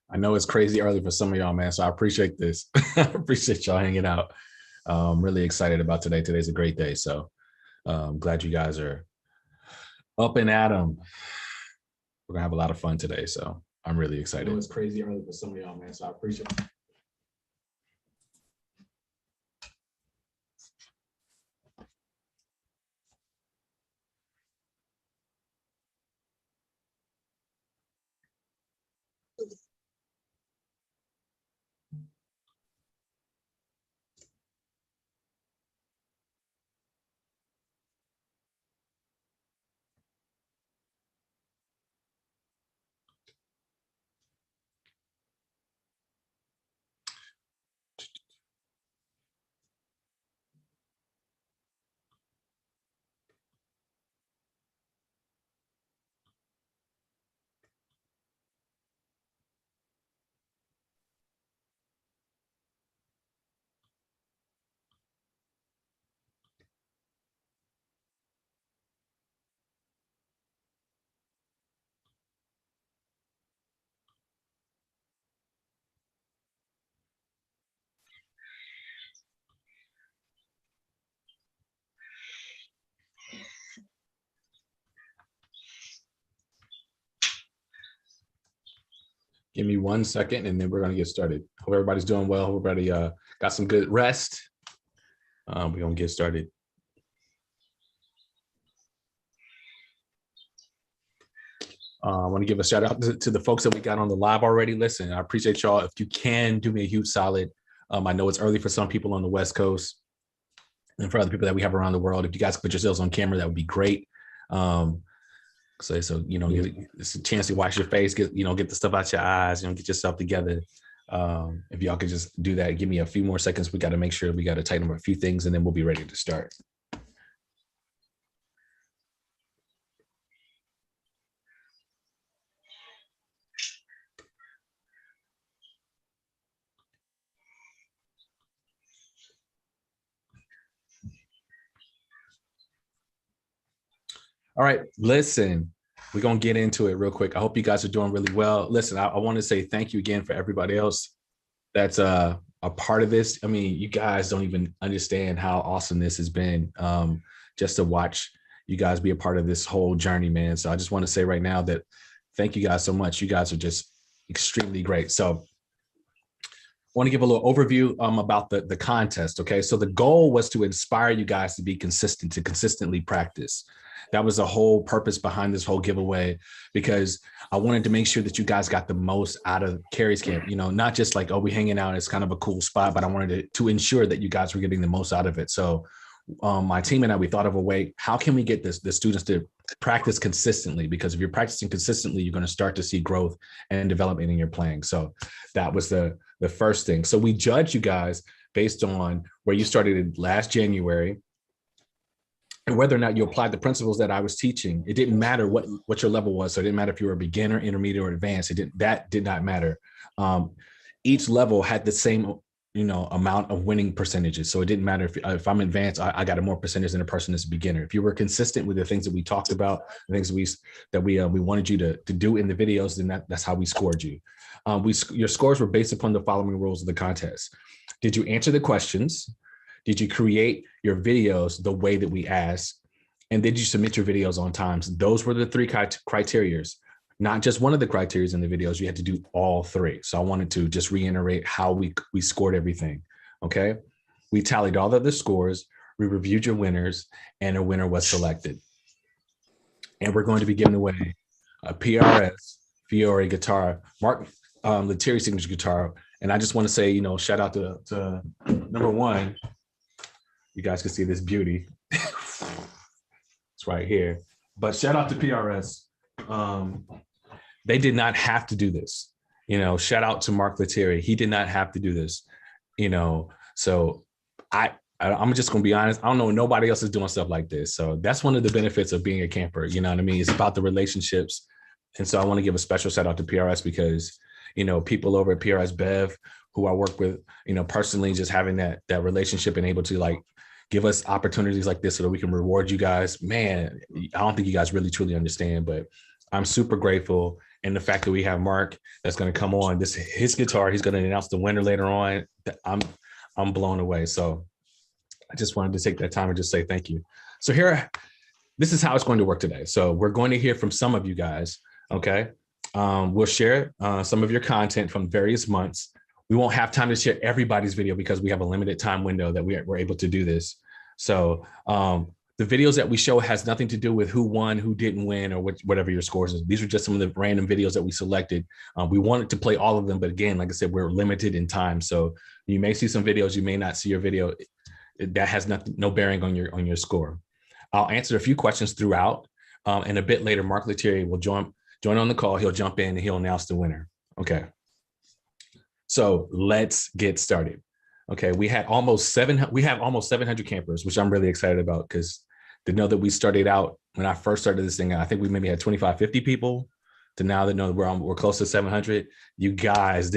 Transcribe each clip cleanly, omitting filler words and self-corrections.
I know it's crazy early for some of y'all, man. So I appreciate this. I appreciate y'all hanging out. I'm really excited about today. Today's a great day. So glad you guys are up and at 'em. We're gonna have a lot of fun today. So I'm really excited. I know it's crazy early for some of y'all, man. So I appreciate it. Give me 1 second and then we're going to get started. Hope everybody's doing well. Hope everybody got some good rest. We're going to get started. I want to give a shout out to the folks that we got on the live already. Listen, I appreciate y'all. If you can do me a huge solid, I know it's early for some people on the West Coast and for other people that we have around the world. If you guys could put yourselves on camera, that would be great. So you know, it's a chance to wash your face, get the stuff out your eyes, get yourself together. If y'all could just do that, give me a few more seconds. We got to make sure we got to tighten up a few things, and then we'll be ready to start. All right, listen, we're going to get into it real quick. I hope you guys are doing really well. Listen, I want to say thank you again for everybody else that's a part of this. I mean, you guys don't even understand how awesome this has been, just to watch you guys be a part of this whole journey, man. So I just want to say right now that thank you guys so much. You guys are just extremely great. So I want to give a little overview about the contest. Okay, so the goal was to inspire you guys to be consistent, to consistently practice. That was the whole purpose behind this whole giveaway, because I wanted to make sure that you guys got the most out of Kerry's camp. Not just like, oh, we hanging out, it's kind of a cool spot, but I wanted to ensure that you guys were getting the most out of it. So my team and I, we thought of a way, how can we get the students to practice consistently? Because if you're practicing consistently, you're going to start to see growth and development in your playing. So that was the first thing. So we judge you guys based on where you started last January and whether or not you applied the principles that I was teaching. It didn't matter what your level was. So it didn't matter if you were a beginner, intermediate, or advanced. That did not matter. Each level had the same amount of winning percentages. So it didn't matter if I'm advanced, I got a more percentage than a person that's a beginner. If you were consistent with the things that we talked about, the things that we wanted you to do in the videos, then that's how we scored you. Your scores were based upon the following rules of the contest. Did you answer the questions? Did you create your videos the way that we asked? And did you submit your videos on time? Those were the three criteria. Not just one of the criteria in the videos, you had to do all three. So I wanted to just reiterate how we scored everything, okay? We tallied all of the scores, we reviewed your winners, and a winner was selected. And we're going to be giving away a PRS Fiore guitar, Mark Lettieri signature guitar. And I just want to say, shout out to number one. You guys can see this beauty. It's right here. But shout out to PRS. They did not have to do this. Shout out to Mark Lettieri. He did not have to do this. So I'm just going to be honest. I don't know. Nobody else is doing stuff like this. So that's one of the benefits of being a camper. You know what I mean? It's about the relationships. And so I want to give a special shout out to PRS because, people over at PRS Bev, who I work with, personally, just having that relationship and able to give us opportunities like this so that we can reward you guys. Man, I don't think you guys really truly understand, but I'm super grateful. And the fact that we have Mark that's going to come on, his guitar, he's going to announce the winner later on. I'm blown away. So I just wanted to take that time and just say thank you. So here, this is how it's going to work today. So we're going to hear from some of you guys, okay? We'll share some of your content from various months. We won't have time to share everybody's video because we have a limited time window that we're able to do this. So the videos that we show has nothing to do with who won, who didn't win, or whatever your scores is. These are just some of the random videos that we selected. We wanted to play all of them, but again, like I said, we're limited in time. So you may see some videos, you may not see your video. That has no bearing on your score. I'll answer a few questions throughout, and a bit later, Mark Lettieri will join on the call. He'll jump in and he'll announce the winner. Okay. So let's get started. Okay, we have almost 700 campers, which I'm really excited about, because to know that we started out when I first started this thing, I think we maybe had 25, 50 people, to now that know we're close to 700. You guys,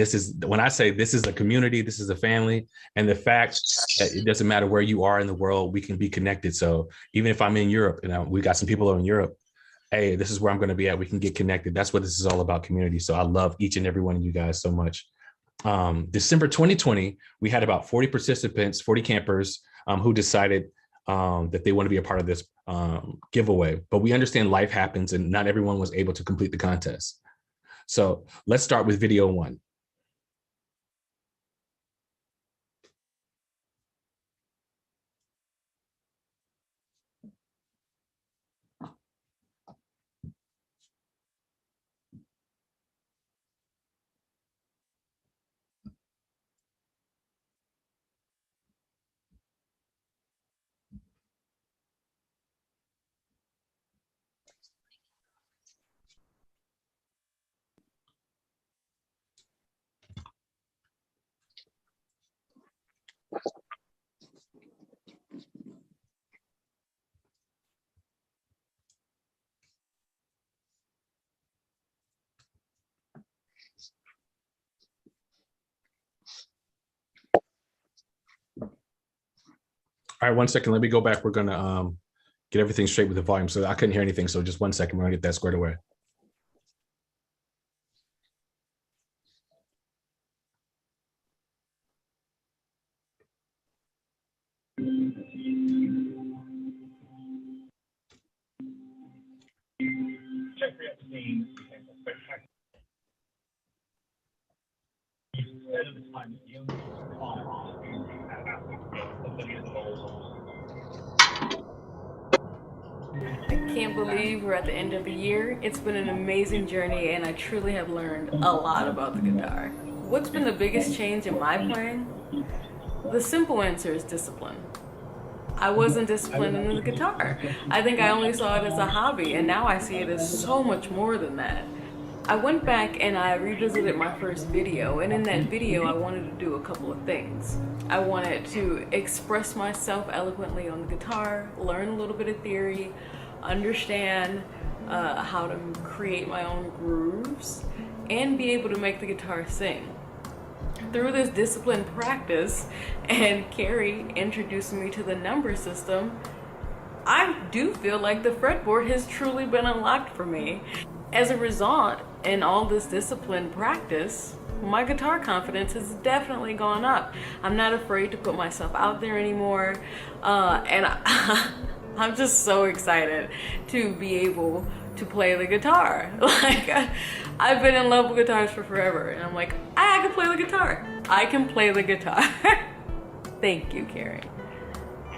when I say this is a community, this is a family, and the fact that it doesn't matter where you are in the world, we can be connected. So even if I'm in Europe, we got some people in Europe, hey, this is where I'm going to be at. We can get connected. That's what this is all about, community. So I love each and every one of you guys so much. December 2020, we had about 40 participants, 40 campers who decided that they want to be a part of this giveaway. But we understand life happens and not everyone was able to complete the contest. So let's start with video one. All right, 1 second. Let me go back. We're going to get everything straight with the volume. So I couldn't hear anything. So just 1 second. We're going to get that squared away. I can't believe we're at the end of the year. It's been an amazing journey and I truly have learned a lot about the guitar. What's been the biggest change in my playing? The simple answer is discipline. I wasn't disciplined in the guitar. I think I only saw it as a hobby, and now I see it as so much more than that. I went back and I revisited my first video, and in that video I wanted to do a couple of things. I wanted to express myself eloquently on the guitar, learn a little bit of theory, understand how to create my own grooves, and be able to make the guitar sing. Through this disciplined practice and Kerry introducing me to the number system, I do feel like the fretboard has truly been unlocked for me. As a result, in all this disciplined practice, my guitar confidence has definitely gone up. I'm not afraid to put myself out there anymore, and I'm just so excited to be able to play the guitar. Like, I've been in love with guitars for forever, and I'm like, I can play the guitar. I can play the guitar. Thank you, Kerry.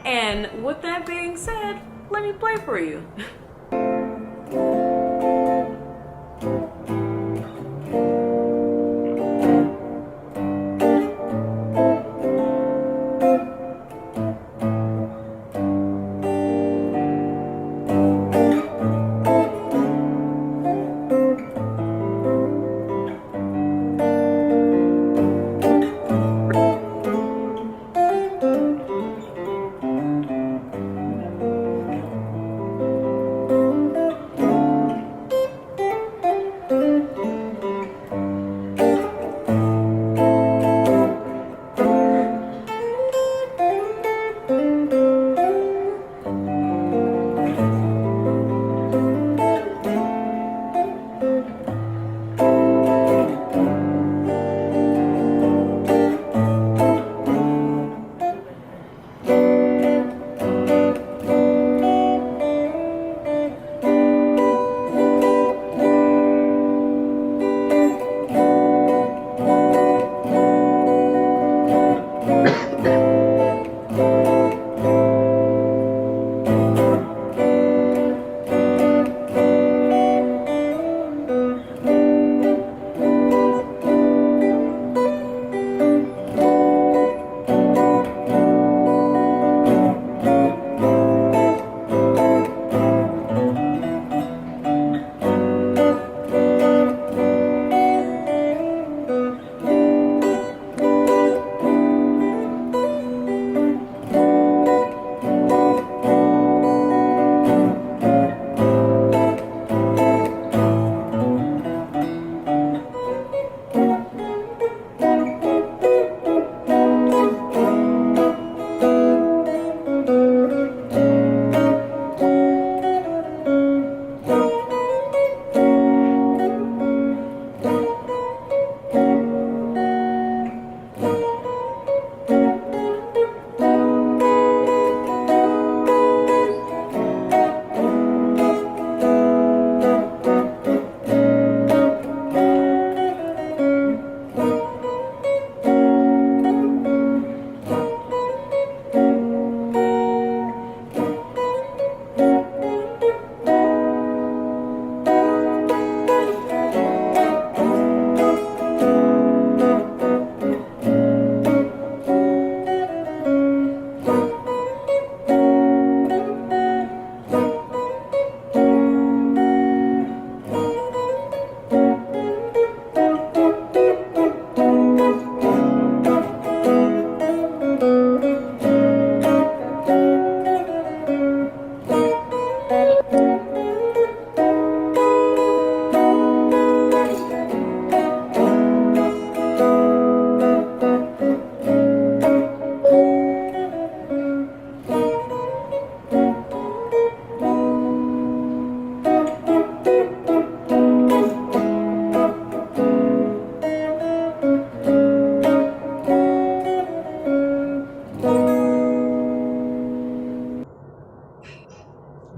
And with that being said, let me play for you.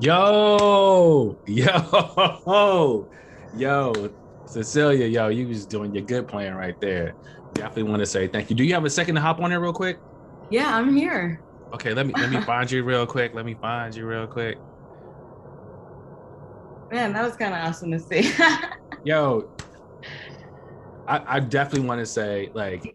Yo, yo, Cecilia, yo, you was doing your good playing right there. Definitely want to say thank you. Do you have a second to hop on there real quick? Yeah, I'm here. Okay, let me find you real quick. Let me find you real quick. Man, that was kind of awesome to see. Yo, I definitely want to say like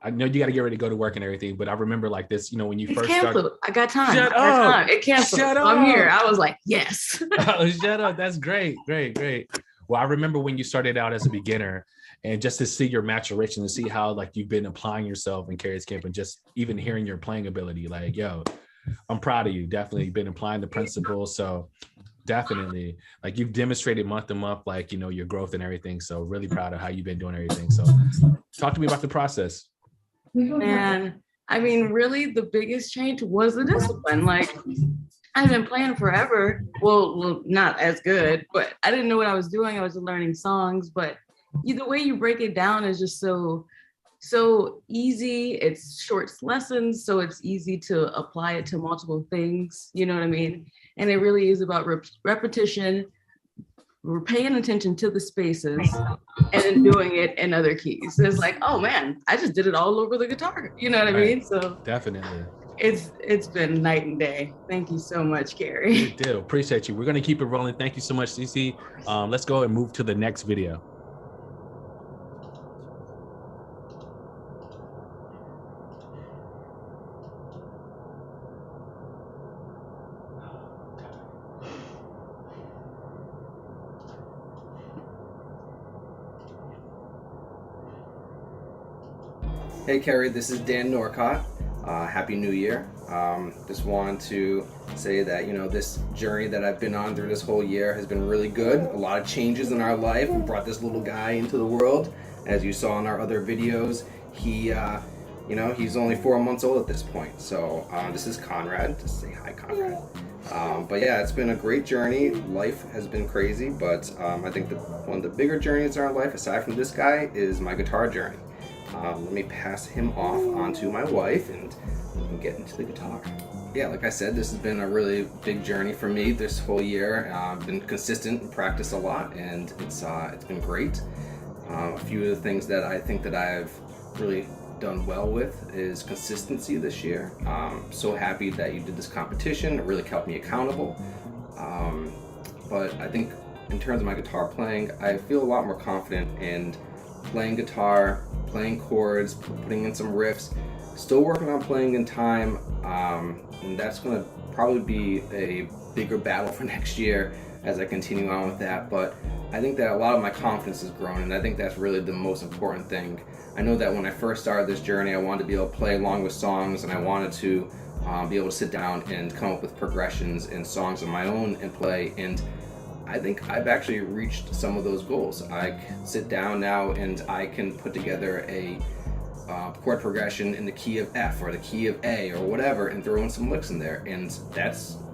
I know you got to get ready to go to work and everything, but I remember like this, when you It's first started. canceled. I got time. Shut I got up! time. It canceled. Shut So I'm here. up! I was like, yes. Oh, shut up! That's great, great, great. Well, I remember when you started out as a beginner, and just to see your maturation and see how like you've been applying yourself in Kerry's Camp, and just even hearing your playing ability, like yo, I'm proud of you. Definitely been applying the principles. So definitely, like you've demonstrated month to month, like your growth and everything. So really proud of how you've been doing everything. So talk to me about the process. Man, I mean, really, the biggest change was the discipline. Like, I've been playing forever. Well, not as good, but I didn't know what I was doing. I was learning songs, but the way you break it down is just so easy. It's short lessons, so it's easy to apply it to multiple things. You know what I mean? And it really is about repetition. We're paying attention to the spaces and then doing it in other keys. So it's like, oh man, I just did it all over the guitar. You know what I mean? So definitely. It's been night and day. Thank you so much, Kerry. Good deal. Appreciate you. We're gonna keep it rolling. Thank you so much, CC. Let's go and move to the next video. Hey Kerry, this is Dan Norcott. Happy New Year. Just wanted to say that, this journey that I've been on through this whole year has been really good. A lot of changes in our life. We brought this little guy into the world. As you saw in our other videos, he's only 4 months old at this point. So this is Conrad. Just say hi, Conrad. But yeah, it's been a great journey. Life has been crazy, but I think one of the bigger journeys in our life, aside from this guy, is my guitar journey. Let me pass him off onto my wife and we can get into the guitar. Yeah, like I said, this has been a really big journey for me this whole year. I've been consistent and practiced a lot, and it's been great. A few of the things that I think that I've really done well with is consistency this year. So happy that you did this competition. It really kept me accountable. But I think in terms of my guitar playing, I feel a lot more confident in playing guitar, playing chords, putting in some riffs, still working on playing in time, and that's going to probably be a bigger battle for next year as I continue on with that. But I think that a lot of my confidence has grown, and I think that's really the most important thing. I know that when I first started this journey, I wanted to be able to play along with songs, and I wanted to be able to sit down and come up with progressions and songs of my own and play, and I think I've actually reached some of those goals. I sit down now and I can put together a chord progression in the key of F or the key of A or whatever and throw in some licks in there, and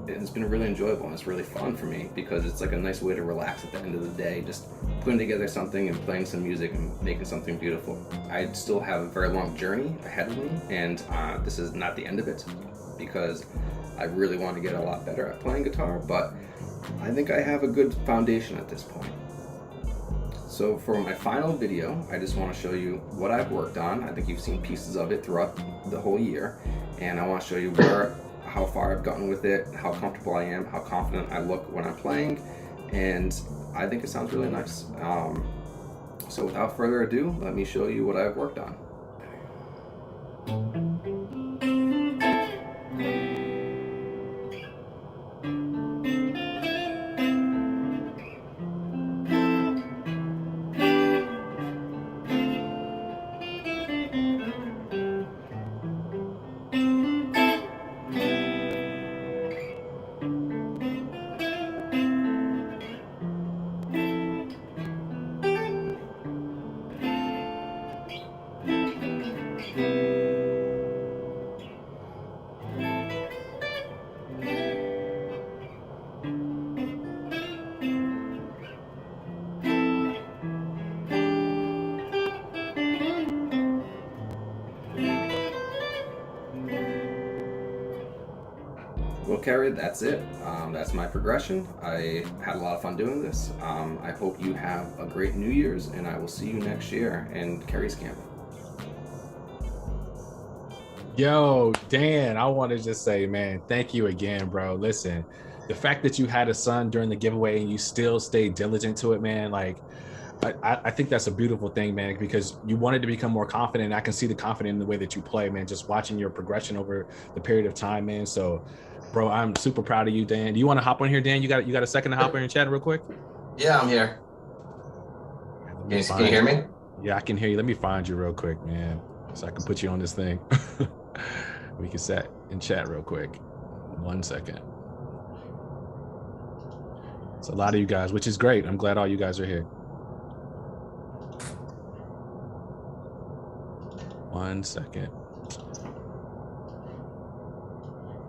it's been really enjoyable and it's really fun for me because it's like a nice way to relax at the end of the day, just putting together something and playing some music and making something beautiful. I still have a very long journey ahead of me, and this is not the end of it because I really want to get a lot better at playing guitar, but I think I have a good foundation at this point. So for my final video, I just want to show you what I've worked on. I think you've seen pieces of it throughout the whole year, and I want to show you how far I've gotten with it, how comfortable I am, how confident I look when I'm playing, and I think it sounds really nice. So without further ado, let me show you what I've worked on. Well, Kerry, that's it. That's my progression. I had a lot of fun doing this. I hope you have a great New Year's, and I will see you next year in Kerry's camp. Yo, Dan, I want to just say, man, thank you again, bro. Listen, the fact that you had a son during the giveaway and you still stayed diligent to it, man, like, I think that's a beautiful thing, man, because you wanted to become more confident. I can see the confidence in the way that you play, man, just watching your progression over the period of time, man. So, bro, I'm super proud of you, Dan. Do you want to hop on here, Dan? You got a second to hop on and chat real quick? Yeah, I'm here. Can you hear me? Yeah, I can hear you. Let me find you real quick, man, so I can put you on this thing. We can set and chat real quick. 1 second. It's a lot of you guys, which is great. I'm glad all you guys are here. 1 second.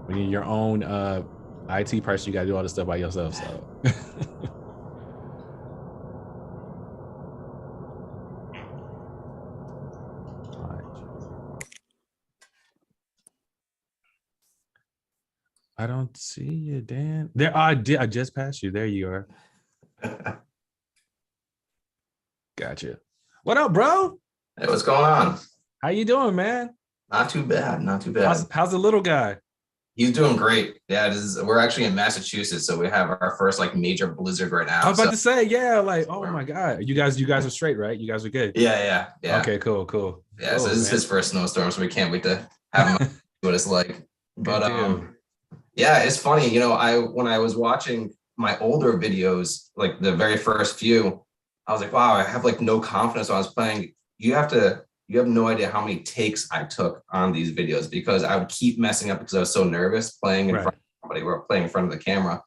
When you're your own IT person, you gotta do all this stuff by yourself. So I don't see you, Dan. There, I just passed you. There you are. Gotcha. What up, bro? Hey, what's going on? How you doing, man? Not too bad. Not too bad. How's the little guy? He's doing great. Yeah, we're actually in Massachusetts, so we have our first like major blizzard right now. I was about to say, yeah, like, oh my God. You guys are straight, right? You guys are good. Yeah. Okay, cool. Yeah, cool, so this is his first snowstorm, so we can't wait to have him see what it's like. But yeah, it's funny, you know, when I was watching my older videos, like the very first few, I was like, wow, I have like no confidence when I was playing. You have no idea how many takes I took on these videos because I would keep messing up because I was so nervous playing in front of somebody or playing in front of the camera.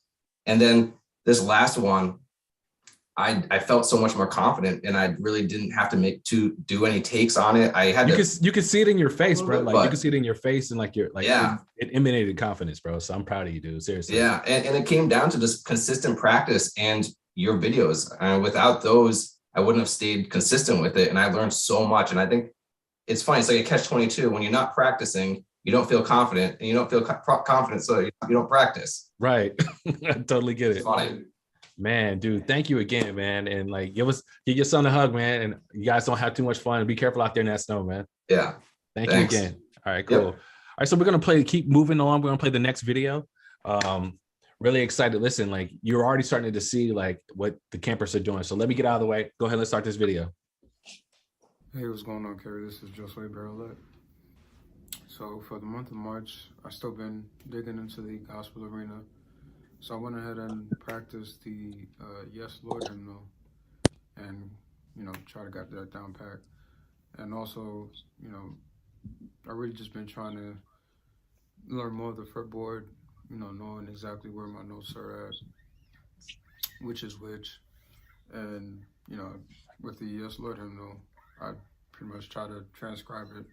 And then this last one, I felt so much more confident and I really didn't have to do any takes on it. You could see it in your face, bro. Like you could see it in your face and like yeah, it emanated confidence, bro. So I'm proud of you, dude. Seriously. Yeah. And it came down to just consistent practice and your videos. Without those, I wouldn't have stayed consistent with it. And I learned so much. And I think it's funny. It's like a catch-22. When you're not practicing, you don't feel confident and you don't feel confident. So you don't practice. Right. I totally get it. It's funny. Man, dude, thank you again, man. And like, give your son a hug, man. And you guys don't have too much fun. Be careful out there in that snow, man. Yeah. Thanks. You again. All right, cool. Yep. All right, so we're gonna keep moving on. We're gonna play the next video. Really excited. Listen, like you're already starting to see like what the campers are doing. So let me get out of the way. Go ahead, let's start this video. Hey, what's going on, Kerry? This is Josue Barrelette. So for the month of March, I've still been digging into the gospel arena. So I went ahead and practiced the Yes Lord hymnal and, try to get that down pat. And also, I really just been trying to learn more of the fretboard, knowing exactly where my notes are at, which is which. And, with the Yes Lord hymnal, I pretty much try to transcribe it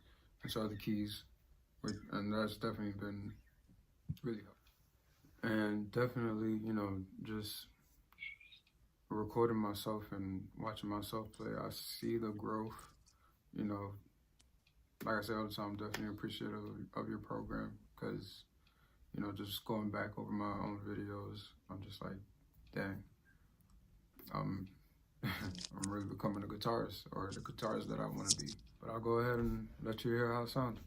into other keys, and that's definitely been really helpful. And definitely, just recording myself and watching myself play, I see the growth. Like I say all the time, I'm definitely appreciative of your program because, just going back over my own videos, I'm just like, dang, I'm really becoming a guitarist or the guitarist that I want to be. But I'll go ahead and let you hear how it sounds.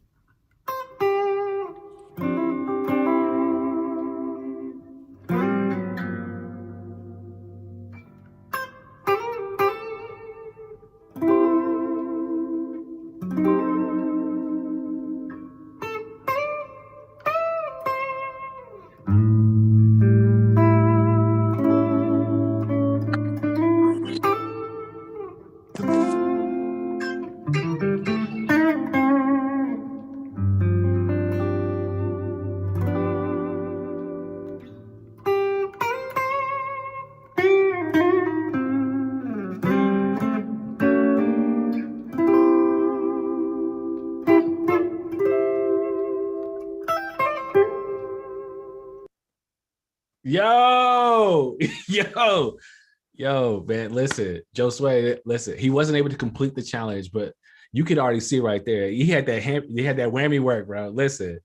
Yo, man, listen, Josue, listen, he wasn't able to complete the challenge, but you could already see right there. He had that whammy work, bro. Listen,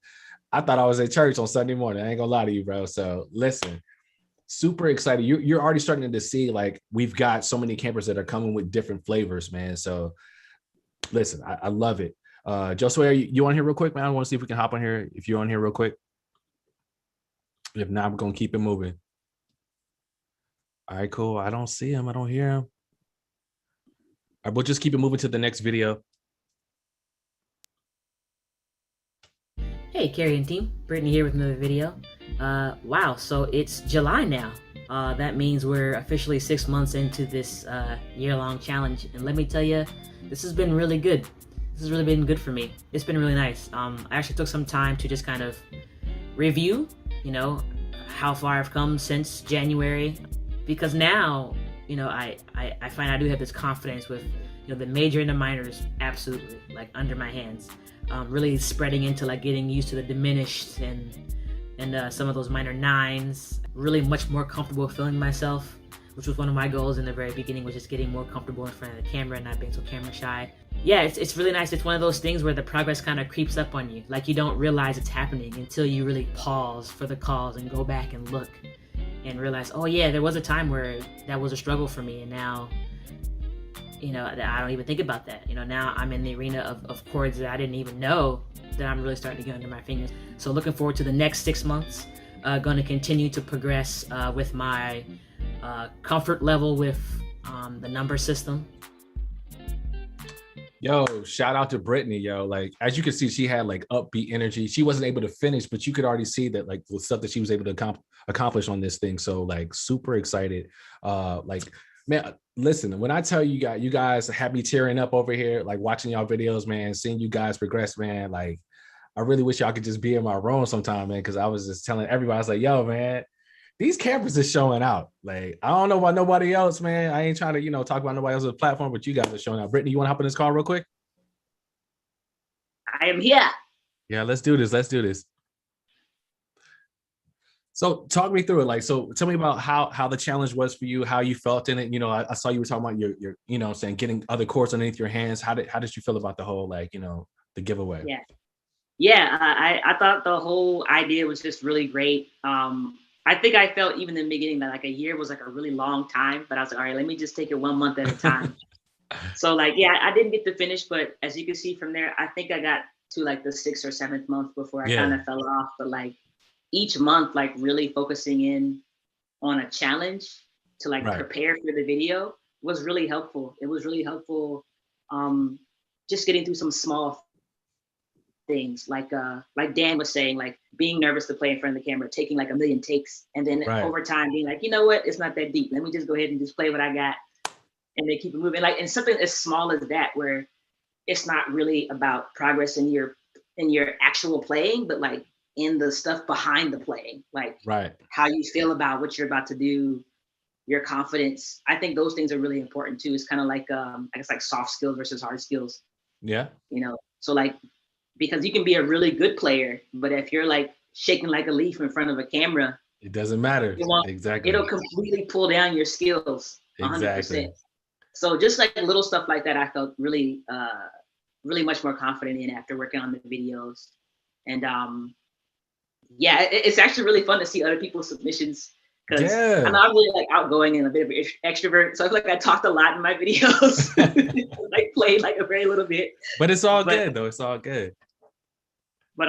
I thought I was at church on Sunday morning. I ain't gonna lie to you, bro. So listen, super excited. You're already starting to see like we've got so many campers that are coming with different flavors, man. So listen, I love it. Josue, you on here real quick, man? I want to see if we can hop on here. If you're on here real quick. If not, we're gonna keep it moving. All right, cool. I don't see him. I don't hear him. All right, we'll just keep it moving to the next video. Hey, Kerry and team, Brittany here with another video. Wow, so it's July now. That means we're officially 6 months into this year-long challenge, and let me tell you, this has been really good. This has really been good for me. It's been really nice. I actually took some time to just kind of review, you know, how far I've come since January, because now, you know, I find I do have this confidence with, you know, the major and the minors absolutely like under my hands. Really spreading into like getting used to the diminished and some of those minor nines. Really much more comfortable feeling myself, which was one of my goals in the very beginning, was just getting more comfortable in front of the camera and not being so camera shy. Yeah, it's really nice. It's one of those things where the progress kind of creeps up on you. Like you don't realize it's happening until you really pause for the calls and go back and look and realize, oh yeah, there was a time where that was a struggle for me, and now, you know, I don't even think about that. You know, now I'm in the arena of chords that I didn't even know that I'm really starting to get under my fingers. So looking forward to the next 6 months. Going to continue to progress with my comfort level with the number system. Yo, shout out to Brittany, yo. Like, as you can see, she had like upbeat energy. She wasn't able to finish, but you could already see that like the stuff that she was able to accomplish on this thing. So like super excited. Like, man, listen, when I tell you guys have me tearing up over here, like watching y'all videos, man, seeing you guys progress, man. Like, I really wish y'all could just be in my room sometime, man, because I was just telling everybody, I was like, yo, man, these campers are showing out. Like, I don't know about nobody else, man. I ain't trying to, you know, talk about nobody else's platform, but you guys are showing out. Brittany, you want to hop in this call real quick? I am here. Yeah, let's do this. Let's do this. So talk me through it. Like, so tell me about how the challenge was for you, how you felt in it. You know, I saw you were talking about your you know, saying getting other chords underneath your hands. How did you feel about the whole, like, you know, the giveaway? Yeah. I thought the whole idea was just really great. I think I felt even in the beginning that like a year was like a really long time, but I was like, all right, let me just take it 1 month at a time. So like, yeah, I didn't get to finish, but as you can see from there, I think I got to like the 6th or 7th month before I kind of fell off. But like each month, like really focusing in on a challenge to like prepare for the video was really helpful. It was really helpful. Just getting through some small things like Dan was saying, like being nervous to play in front of the camera, taking like a million takes, and then over time being like, you know what, it's not that deep. Let me just go ahead and just play what I got, and then keep it moving. Like, and something as small as that, where it's not really about progress in your actual playing, but like in the stuff behind the playing, like how you feel about what you're about to do, your confidence. I think those things are really important too. It's kind of like I guess like soft skills versus hard skills. Yeah. You know, so like, because you can be a really good player, but if you're like shaking like a leaf in front of a camera, it doesn't matter. Exactly. It'll completely pull down your skills 100%. Exactly. So just like little stuff like that, I felt really, really much more confident in after working on the videos. And yeah, it's actually really fun to see other people's submissions, because I'm not really like outgoing and a bit of an extrovert. So I feel like I talked a lot in my videos, like played like a very little bit. But it's all good though. It's all good. But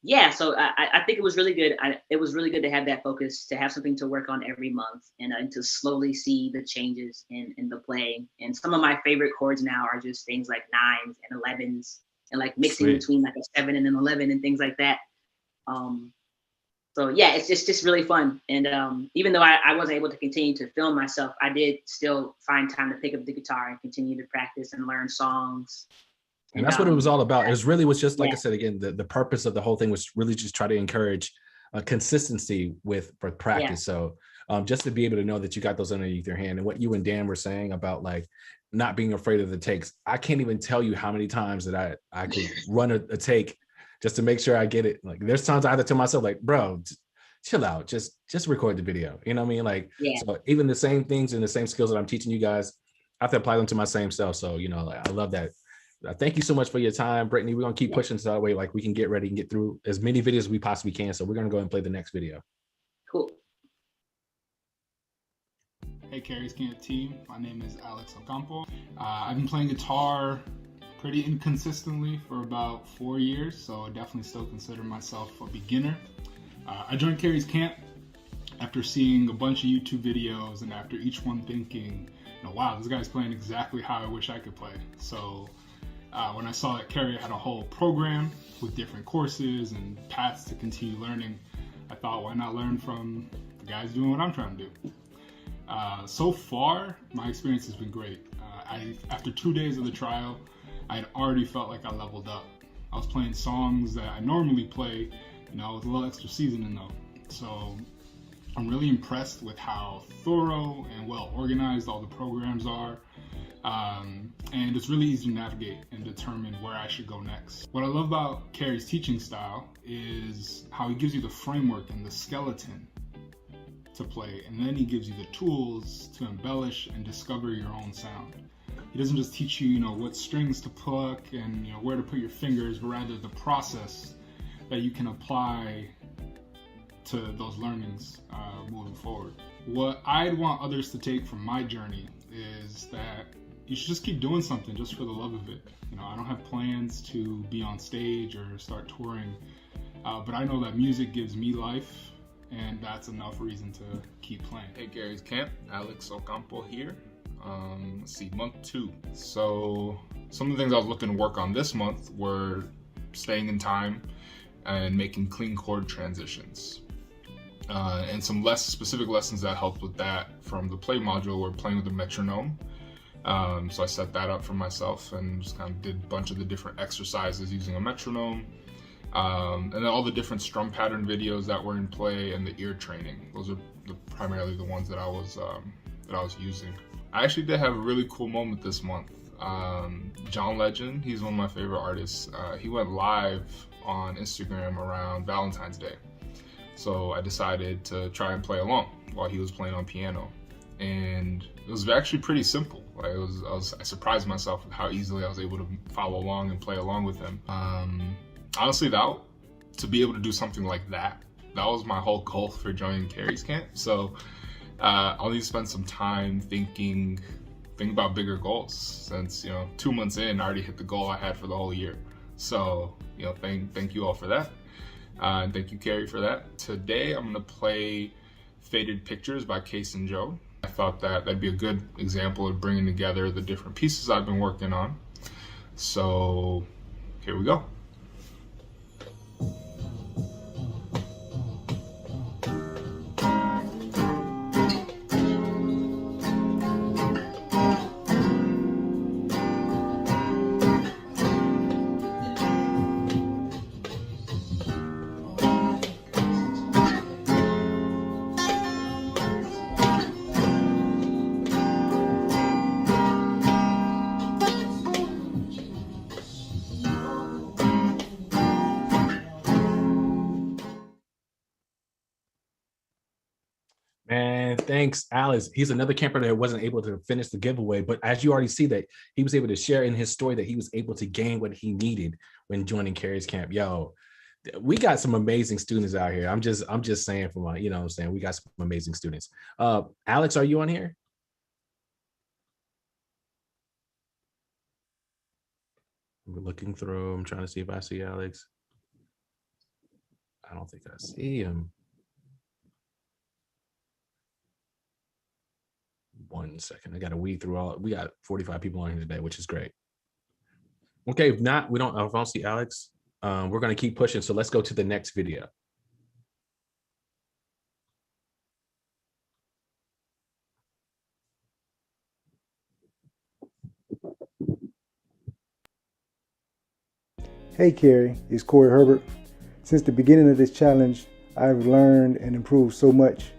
yeah, so I think it was really good. It was really good to have that focus, to have something to work on every month, and to slowly see the changes in the playing. And some of my favorite chords now are just things like 9s and 11s, and like mixing between like a 7 and an 11 and things like that. So yeah, it's just really fun. And even though I wasn't able to continue to film myself, I did still find time to pick up the guitar and continue to practice and learn songs. And that's what it was all about. It really was just, like I said, again, the purpose of the whole thing was really just try to encourage consistency for practice. So just to be able to know that you got those underneath your hand, and what you and Dan were saying about like not being afraid of the takes. I can't even tell you how many times that I could run a take just to make sure I get it. Like there's times I had to tell myself like, bro, chill out, just record the video. You know what I mean? Like, so even the same things and the same skills that I'm teaching you guys, I have to apply them to my same self. So, you know, like, I love that. Thank you so much for your time, Brittany. We're gonna keep pushing so that way like we can get ready and get through as many videos as we possibly can. So we're gonna go ahead and play the next video. Cool. Hey Kerry's Camp team, my name is Alex Ocampo. I've been playing guitar pretty inconsistently for about 4 years, so I definitely still consider myself a beginner. I joined Kerry's Camp after seeing a bunch of YouTube videos and after each one thinking, wow, this guy's playing exactly how I wish I could play. So when I saw that Kerry had a whole program with different courses and paths to continue learning, I thought, why not learn from the guys doing what I'm trying to do? So far, my experience has been great. After 2 days of the trial, I had already felt like I leveled up. I was playing songs that I normally play, with a little extra seasoning though. So I'm really impressed with how thorough and well organized all the programs are. And it's really easy to navigate and determine where I should go next. What I love about Kerry's teaching style is how he gives you the framework and the skeleton to play, and then he gives you the tools to embellish and discover your own sound. He doesn't just teach you, what strings to pluck and where to put your fingers, but rather the process that you can apply to those learnings moving forward. What I'd want others to take from my journey is that you should just keep doing something just for the love of it. I don't have plans to be on stage or start touring, but I know that music gives me life, and that's enough reason to keep playing. Hey Kerry's Camp, Alex Ocampo here. Let's see, month 2. So some of the things I was looking to work on this month were staying in time and making clean chord transitions. And some less specific lessons that helped with that from the play module were playing with a metronome. So I set that up for myself and just kind of did a bunch of the different exercises using a metronome. And then all the different strum pattern videos that were in play and the ear training. Those are primarily the ones that I was using. I actually did have a really cool moment this month. John Legend, he's one of my favorite artists. He went live on Instagram around Valentine's Day. So I decided to try and play along while he was playing on piano. And it was actually pretty simple. I surprised myself with how easily I was able to follow along and play along with him. Honestly, to be able to do something like that was my whole goal for joining Kerry's Camp. So I'll need to spend some time thinking about bigger goals, since 2 months in I already hit the goal I had for the whole year. So thank you all for that, and thank you Kerry for that. Today I'm gonna play Faded Pictures by Case and Joe. I thought that'd be a good example of bringing together the different pieces I've been working on. So here we go. Man, thanks, Alice. He's another camper that wasn't able to finish the giveaway, but as you already see that he was able to share in his story that he was able to gain what he needed when joining Kerry's Camp. Yo, we got some amazing students out here. I'm just saying from my, we got some amazing students. Alex, are you on here? We're looking through. I'm trying to see if I see Alex. I don't think I see him. 1 second. I got to weed through we got 45 people on here today, which is great. Okay, if not, if I don't see Alex, we're going to keep pushing. So let's go to the next video. Hey Kerry, it's Corey Herbert. Since the beginning of this challenge, I've learned and improved so much.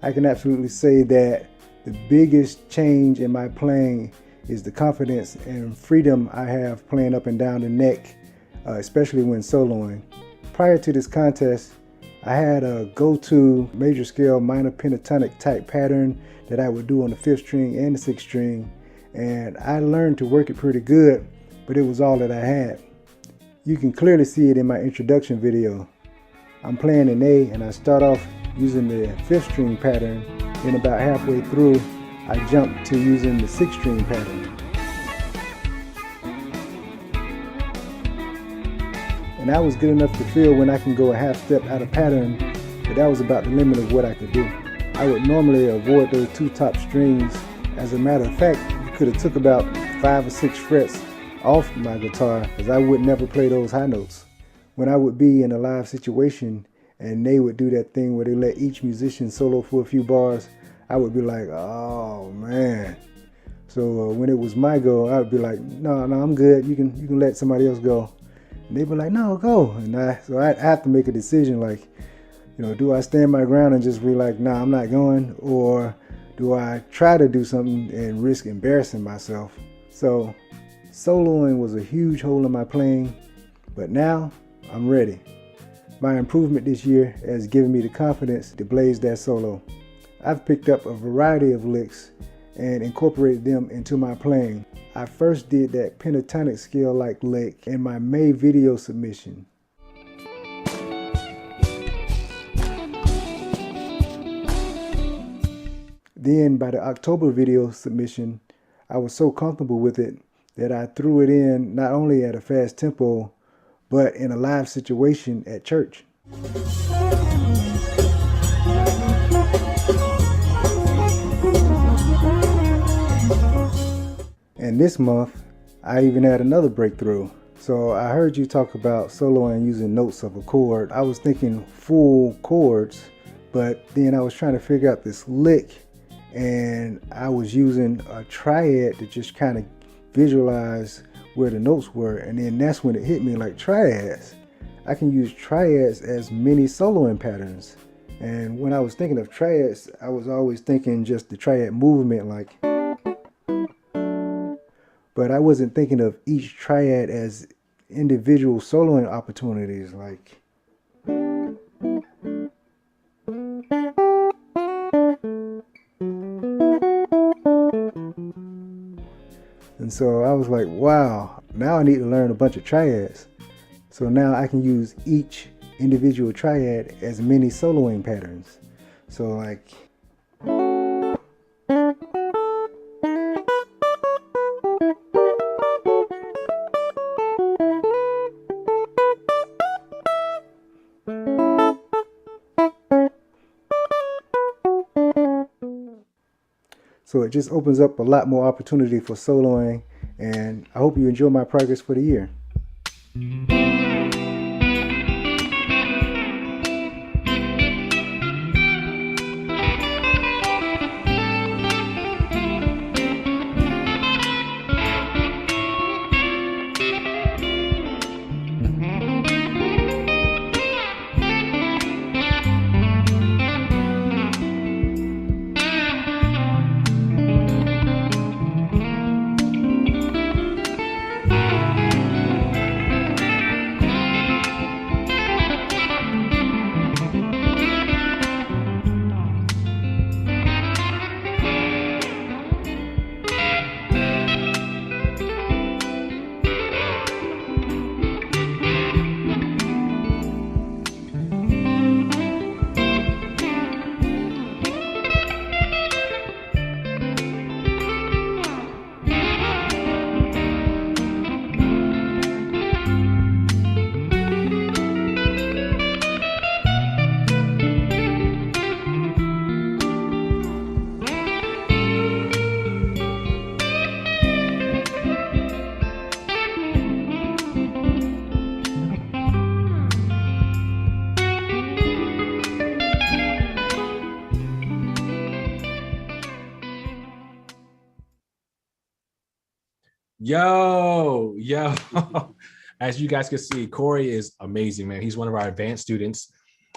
I can absolutely say that the biggest change in my playing is the confidence and freedom I have playing up and down the neck, especially when soloing. Prior to this contest, I had a go-to major scale minor pentatonic type pattern that I would do on the 5th string and the 6th string, and I learned to work it pretty good. but it was all that I had. You can clearly see it in my introduction video. I'm playing an A and I start off using the 5th string pattern, then about halfway through I jump to using the 6th string pattern. And I was good enough to feel when I can go a half step out of pattern, but that was about the limit of what I could do. I would normally avoid those 2 top strings. As a matter of fact, you could have took about 5 or 6 frets off my guitar because I would never play those high notes. When I would be in a live situation and they would do that thing where they let each musician solo for a few bars, I would be like, oh man. So when it was my go, I would be like, no, I'm good. You can let somebody else go. And they'd be like, no, go. And so I have to make a decision, like, do I stand my ground and just be like, nah, I'm not going, or do I try to do something and risk embarrassing myself? So soloing was a huge hole in my playing, but now I'm ready. My improvement this year has given me the confidence to blaze that solo. I've picked up a variety of licks and incorporated them into my playing. I first did that pentatonic scale-like lick in my May video submission. Then by the October video submission, I was so comfortable with it that I threw it in not only at a fast tempo, but in a live situation at church. And this month, I even had another breakthrough. So I heard you talk about soloing using notes of a chord. I was thinking full chords, but then I was trying to figure out this lick, and I was using a triad to just kind of visualize where the notes were, and then that's when it hit me, like, triads. I can use triads as mini soloing patterns. And when I was thinking of triads, I was always thinking just the triad movement, like, but I wasn't thinking of each triad as individual soloing opportunities, like. And so I was like, wow, now I need to learn a bunch of triads. So now I can use each individual triad as mini soloing patterns. So like. So it just opens up a lot more opportunity for soloing, and I hope you enjoy my progress for the year. Yo, as you guys can see, Corey is amazing, man. He's one of our advanced students.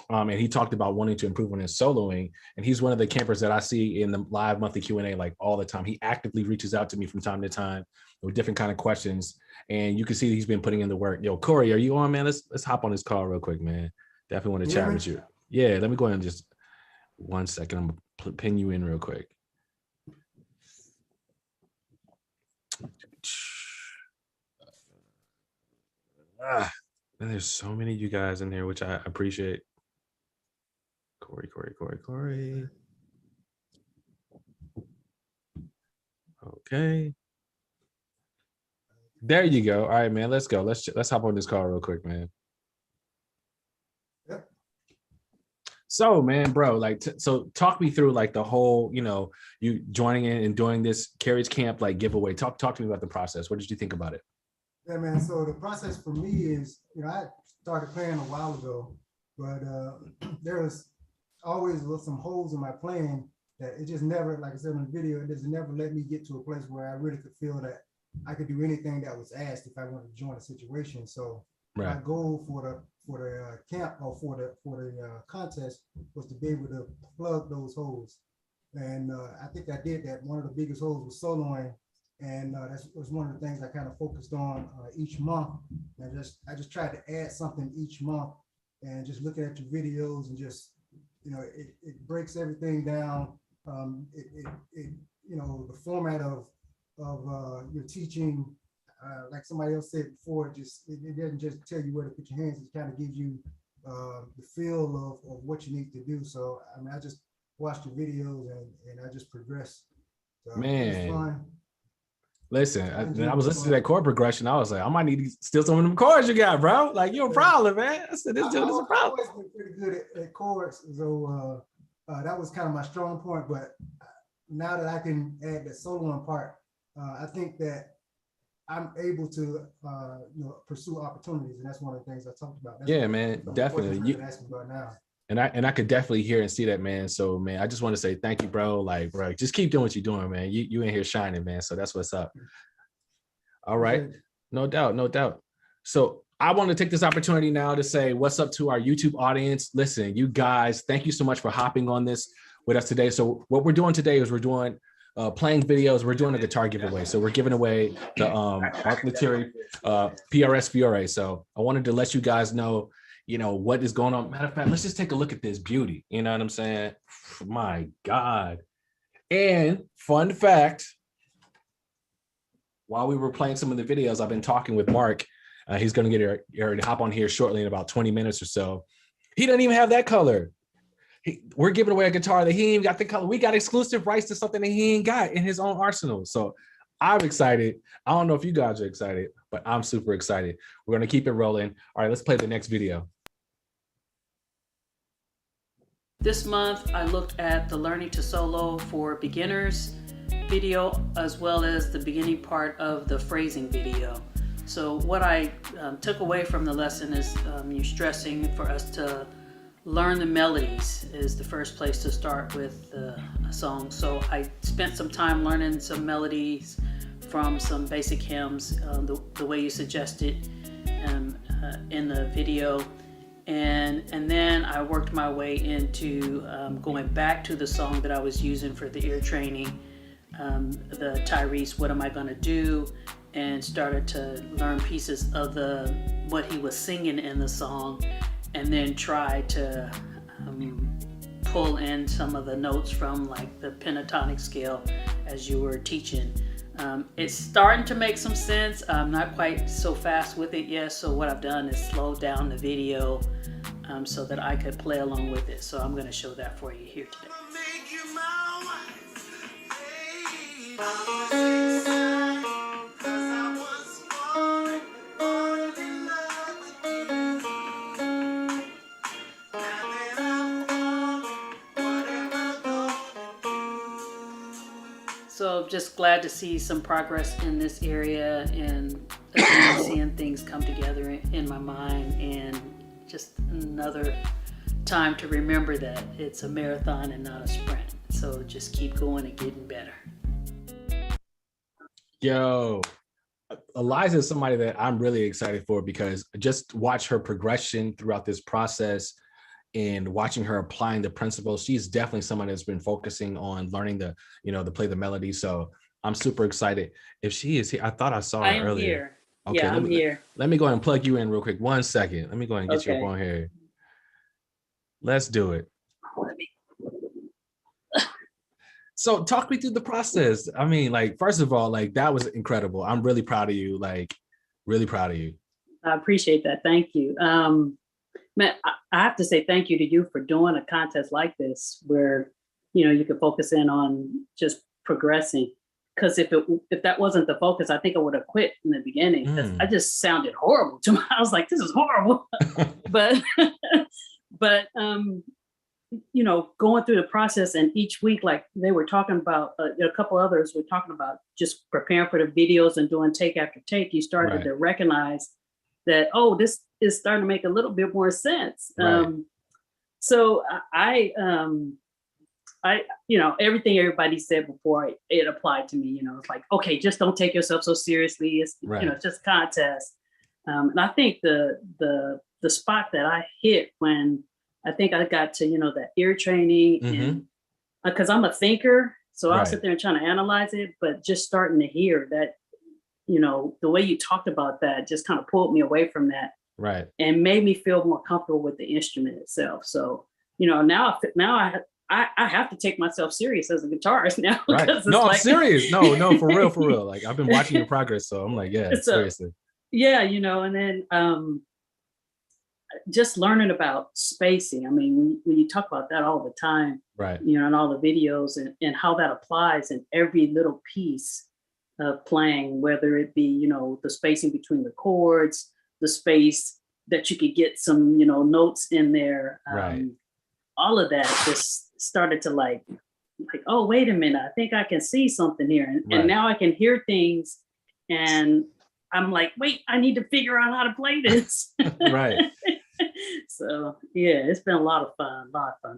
And he talked about wanting to improve on his soloing. And he's one of the campers that I see in the live monthly Q&A like all the time. He actively reaches out to me from time to time with different kind of questions. And you can see he's been putting in the work. Yo, Corey, are you on, man? Let's hop on this call real quick, man. Definitely want to chat with you. Yeah, let me go ahead and just 1 second. I'm gonna pin you in real quick. And there's so many of you guys in there, which I appreciate. Corey. Okay. There you go. All right, man. Let's go. Let's hop on this call real quick, man. Yep. So, man, bro, like, so talk me through like the whole, you joining in and doing this Kerry's Camp like giveaway. Talk to me about the process. What did you think about it? Yeah, man. So the process for me is, I started playing a while ago, but there was always some holes in my playing that it just never, like I said in the video, it just never let me get to a place where I really could feel that I could do anything that was asked if I wanted to join a situation. So my goal for the camp or for the contest was to be able to plug those holes. And I think I did that. One of the biggest holes was soloing. And that was one of the things I kind of focused on each month. And I just tried to add something each month, and just looking at your videos and just, it breaks everything down. The format of your teaching, like somebody else said before, it doesn't just tell you where to put your hands. It kind of gives you the feel of what you need to do. So I mean, I just watched the videos and I just progressed. So man, it was fun. Listen, I was listening to that chord progression. I was like, I might need to steal some of them chords you got, bro. Like, you're a problem, man. I said, this dude is a problem. I've always been pretty good at chords, so that was kind of my strong point. But now that I can add the soloing part, I think that I'm able to, pursue opportunities, and that's one of the things I talked about. That's man, definitely. You asking about now. And I could definitely hear and see that, man. So, man, I just want to say thank you, bro. Like, bro, just keep doing what you're doing, man. You in here shining, man. So that's what's up. All right. No doubt. So I want to take this opportunity now to say what's up to our YouTube audience. Listen, you guys, thank you so much for hopping on this with us today. So what we're doing today is we're doing playing videos. We're doing a guitar giveaway. So we're giving away the Lettieri PRS Fiore. So I wanted to let you guys know, what is going on. Matter of fact, let's just take a look at this beauty. You know what I'm saying? My God. And fun fact, while we were playing some of the videos, I've been talking with Mark. He's going to get here to hop on here shortly in about 20 minutes or so. He doesn't even have that color. We're giving away a guitar that he ain't even got the color. We got exclusive rights to something that he ain't got in his own arsenal. So I'm excited. I don't know if you guys are excited, but I'm super excited. We're going to keep it rolling. All right, let's play the next video. This month, I looked at the Learning to Solo for Beginners video, as well as the beginning part of the phrasing video. So what I took away from the lesson is you stressing for us to learn the melodies is the first place to start with a song. So I spent some time learning some melodies from some basic hymns, the way you suggested in the video. And then I worked my way into going back to the song that I was using for the ear training, the Tyrese, What Am I Gonna Do? And started to learn pieces of what he was singing in the song, and then try to pull in some of the notes from like the pentatonic scale as you were teaching. It's starting to make some sense. I'm not quite so fast with it yet, so what I've done is slowed down the video so that I could play along with it. So I'm going to show that for you here today. So just glad to see some progress in this area, and again, seeing things come together in my mind, and just another time to remember that it's a marathon and not a sprint. So just keep going and getting better. Yo, Eliza is somebody that I'm really excited for, because just watch her progression throughout this process and watching her applying the principles. She's definitely someone that's been focusing on learning to play the melody. So I'm super excited. If she is here, I thought I saw her earlier. Here. Okay, yeah, I'm here. Let me go ahead and plug you in real quick. 1 second. Let me go ahead and get you up on here. Let's do it. So talk me through the process. I mean, like, first of all, like, that was incredible. I'm really proud of you. Like, really proud of you. I appreciate that. Thank you. Man, I have to say thank you to you for doing a contest like this where, you can focus in on just progressing. Because if that wasn't the focus, I think I would have quit in the beginning. Because I just sounded horrible to me. I was like, this is horrible. but going through the process, and each week, like they were talking about, a couple others were talking about just preparing for the videos and doing take after take. You started to recognize that, oh, this is starting to make a little bit more sense. So I everything everybody said before, it applied to me. It's like, okay, just don't take yourself so seriously. It's it's just a contest. And I think the spot that I hit when I think I got to that ear training, and because I'm a thinker, so I'll sit there and trying to analyze it, but just starting to hear that, the way you talked about that just kind of pulled me away from that, and made me feel more comfortable with the instrument itself. So now I have to take myself serious as a guitarist now. No, I'm serious. No, for real. Like I've been watching your progress, so I'm like, yeah, seriously. Yeah, and then just learning about spacing. I mean, when you talk about that all the time, in all the videos, and how that applies in every little piece of playing, whether it be, the spacing between the chords, the space that you could get some, notes in there. All of that just started to like, oh, wait a minute, I think I can see something here. And now I can hear things, and I'm like, wait, I need to figure out how to play this. So yeah, it's been a lot of fun.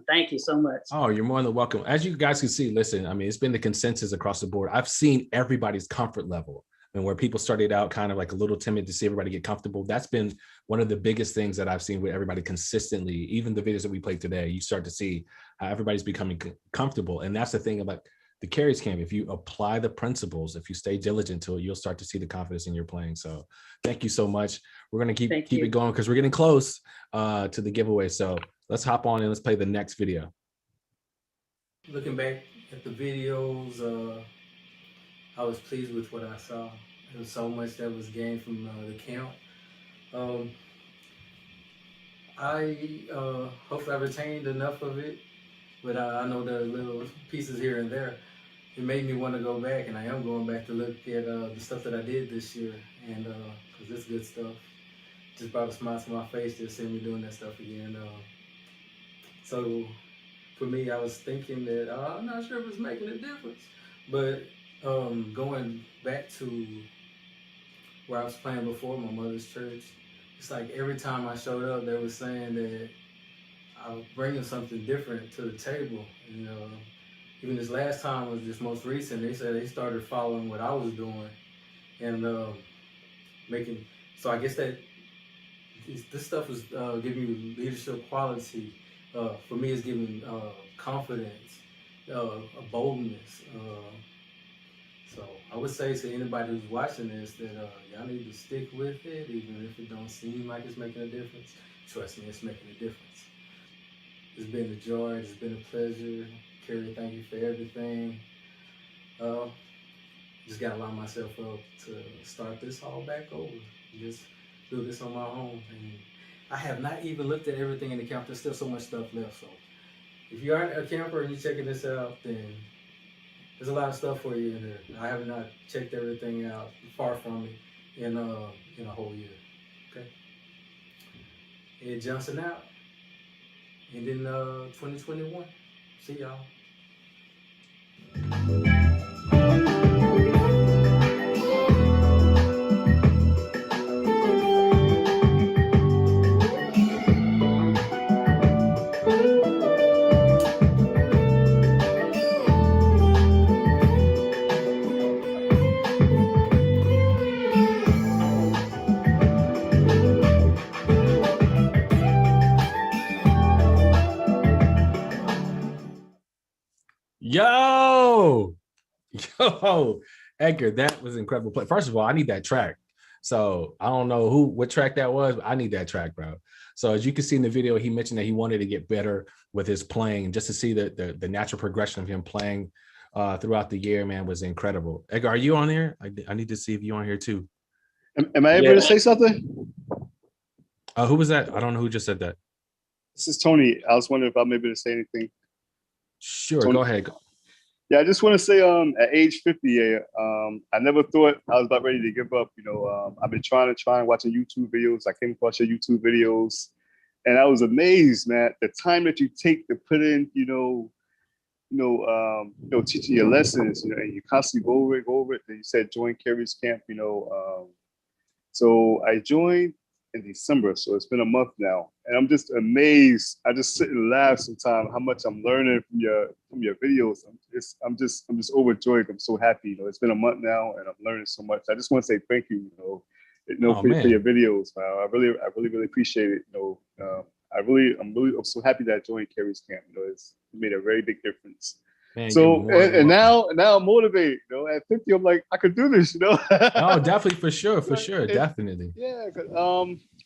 Thank you so much. Oh, you're more than welcome. As you guys can see, listen, I mean, it's been the consensus across the board. I've seen everybody's comfort level, and where people started out kind of like a little timid to see everybody get comfortable. That's been one of the biggest things that I've seen with everybody consistently. Even the videos that we played today, you start to see how everybody's becoming comfortable. And that's the thing about the Kerry's Camp. If you apply the principles, if you stay diligent to it, you'll start to see the confidence in your playing. So thank you so much. We're going to keep it going because we're getting close to the giveaway. So let's hop on and let's play the next video. Looking back at the videos, I was pleased with what I saw. There was so much that was gained from the camp. Hopefully I retained enough of it, but I know there are little pieces here and there. It made me want to go back, and I am going back to look at the stuff that I did this year, and because it's good stuff. Just brought a smile to my face to see me doing that stuff again. So for me, I was thinking that I'm not sure if it's making a difference, but going back to where I was playing before, my mother's church, it's like every time I showed up, they were saying that I was bringing something different to the table. Even this last time was this most recent, they said they started following what I was doing and making, so I guess that this stuff is giving you leadership quality. For me, it's giving confidence, a boldness. So I would say to anybody who's watching this that y'all need to stick with it, even if it don't seem like it's making a difference. Trust me, it's making a difference. It's been a joy, it's been a pleasure. Kerry, thank you for everything. Just gotta line myself up to start this all back over. Just do this on my own. And I have not even looked at everything in the camp. There's still so much stuff left. So if you aren't a camper and you're checking this out, then there's a lot of stuff for you in there. I have not checked everything out, far from it, in a whole year. Okay. Ed Johnson out. And in 2021. See y'all. Yo, Edgar, that was incredible play. First of all, I need that track. So I don't know what track that was, but I need that track, bro. So as you can see in the video, he mentioned that he wanted to get better with his playing, just to see the natural progression of him playing throughout the year, man, was incredible. Edgar, are you on there? I need to see if you're on here too. Am I able to say something? Who was that? I don't know who just said that. This is Tony. I was wondering if I'm able to say anything. Sure, Tony. go ahead. Yeah, I just want to say, at age 50, I never thought I was about ready to give up. I've been trying watching YouTube videos. I came across your YouTube videos, and I was amazed, man, the time that you take to put in, teaching your lessons, and you constantly go over it. And you said join Kerry's camp, so I joined in December, so it's been a month now, and I'm just amazed. I just sit and laugh sometimes how much I'm learning from your videos. I'm just overjoyed. I'm so happy. It's been a month now, and I'm learning so much. I just want to say thank you. For your videos, man. I really appreciate it. I'm so happy that I joined Kerry's camp. It made a very big difference. Man, so and now I'm motivated. At 50, I'm like, I could do this. Oh, definitely, for sure, definitely. Yeah,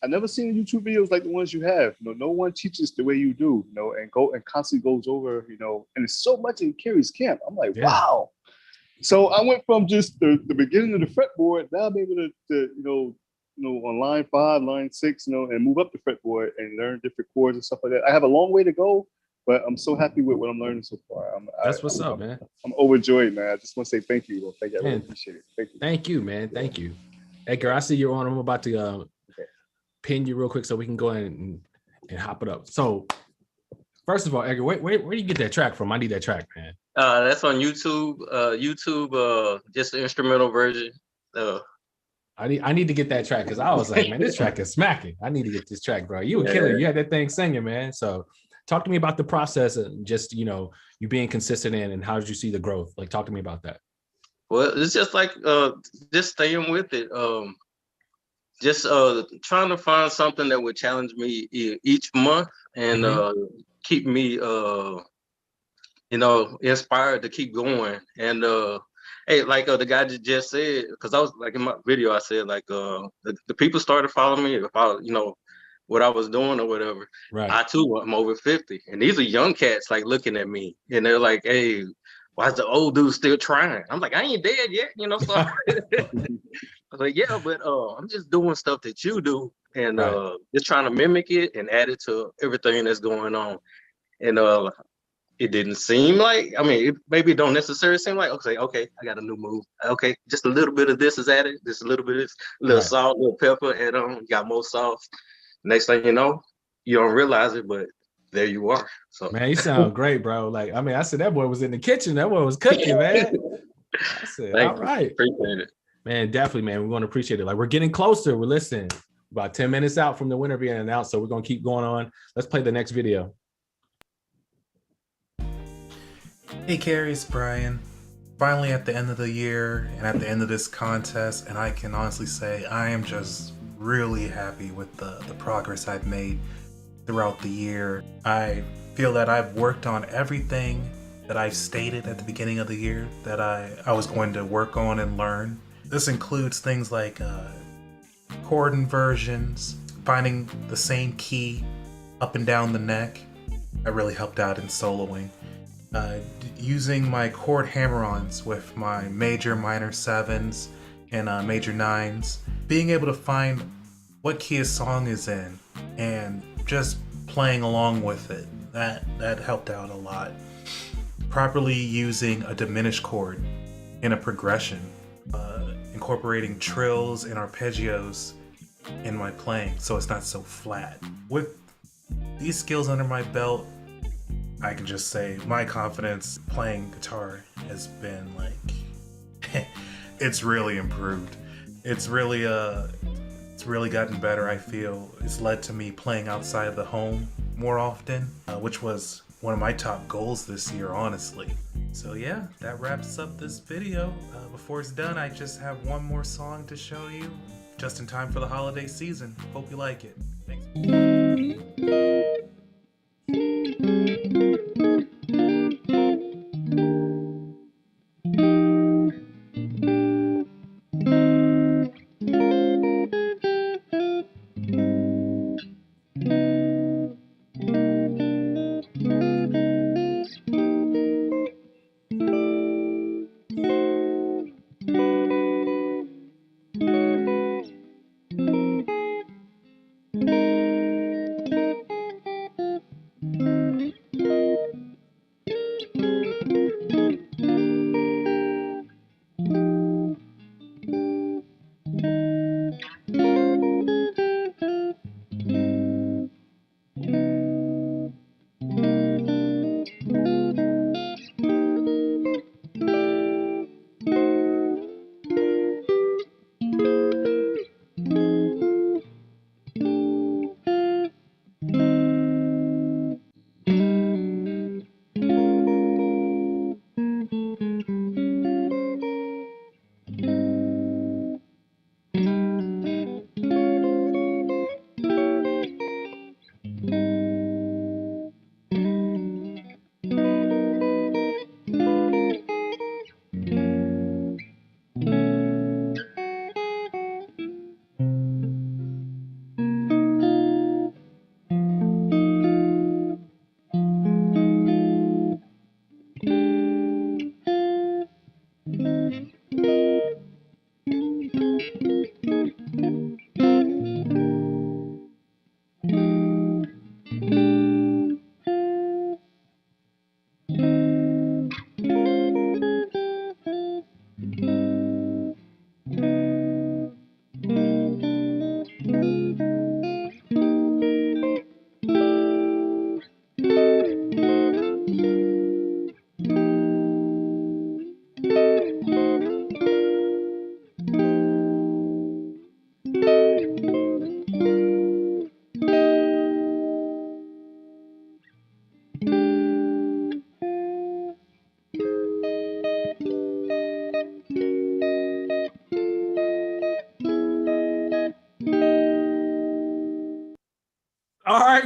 I've never seen YouTube videos like the ones you have. No one teaches the way you do. And constantly goes over. And there's so much in Kerry's camp. I'm like, wow. So I went from just the beginning of the fretboard. Now I'm able to on line 5, line 6, and move up the fretboard and learn different chords and stuff like that. I have a long way to go, but I'm so happy with what I'm learning so far. That's what's up, man. I'm overjoyed, man. I just want to say thank you. Thank you. I really appreciate it. Thank you. Thank you, man. Thank you. Edgar, I see you're on. I'm about to pin you real quick so we can go ahead and hop it up. So, first of all, Edgar, where do you get that track from? I need that track, man. That's on YouTube. Just the instrumental version. I need to get that track because I was like, man, this track is smacking. I need to get this track, bro. You were killing. You had that thing singing, man. So talk to me about the process and just, you being consistent in, and how did you see the growth? Like, talk to me about that. Well, it's just like just staying with it. Just trying to find something that would challenge me each month and keep me inspired to keep going. And hey, like the guy just said, because I was like in my video, I said like the people started following me about what I was doing or whatever. Right. I too am over 50, and these are young cats like looking at me, and they're like, "Hey, why's the old dude still trying?" I'm like, "I ain't dead yet," So I was like, "Yeah, but I'm just doing stuff that you do, and just trying to mimic it and add it to everything that's going on." And it didn't seem like, maybe it don't necessarily seem like, okay, I got a new move. Okay, just a little bit of this is added, just a little bit of this, a little salt, a little pepper, and you got more sauce. Next thing you know, you don't realize it, but there you are. So man, you sound great, bro. Like, I said that boy was in the kitchen. That boy was cooking, man. I said, all right. Appreciate it. Man, definitely, man. We want to appreciate it. Like, we're getting closer. We're listening. About 10 minutes out from the winner being announced. So we're going to keep going on. Let's play the next video. Hey Kerry, it's Brian. Finally at the end of the year and at the end of this contest, and I can honestly say I am just really happy with the progress I've made throughout the year. I feel that I've worked on everything that I've stated at the beginning of the year that I was going to work on and learn. This includes things like chord inversions, finding the same key up and down the neck. That really helped out in soloing. Using my chord hammer-ons with my major, minor 7s and major 9s. Being able to find what key a song is in and just playing along with it. That helped out a lot. Properly using a diminished chord in a progression. Incorporating trills and arpeggios in my playing so it's not so flat. With these skills under my belt, I can just say my confidence playing guitar has been like, it's really improved. It's really gotten better, I feel. It's led to me playing outside of the home more often, which was one of my top goals this year, honestly. So yeah, that wraps up this video. Before it's done, I just have one more song to show you, just in time for the holiday season. Hope you like it. Thanks.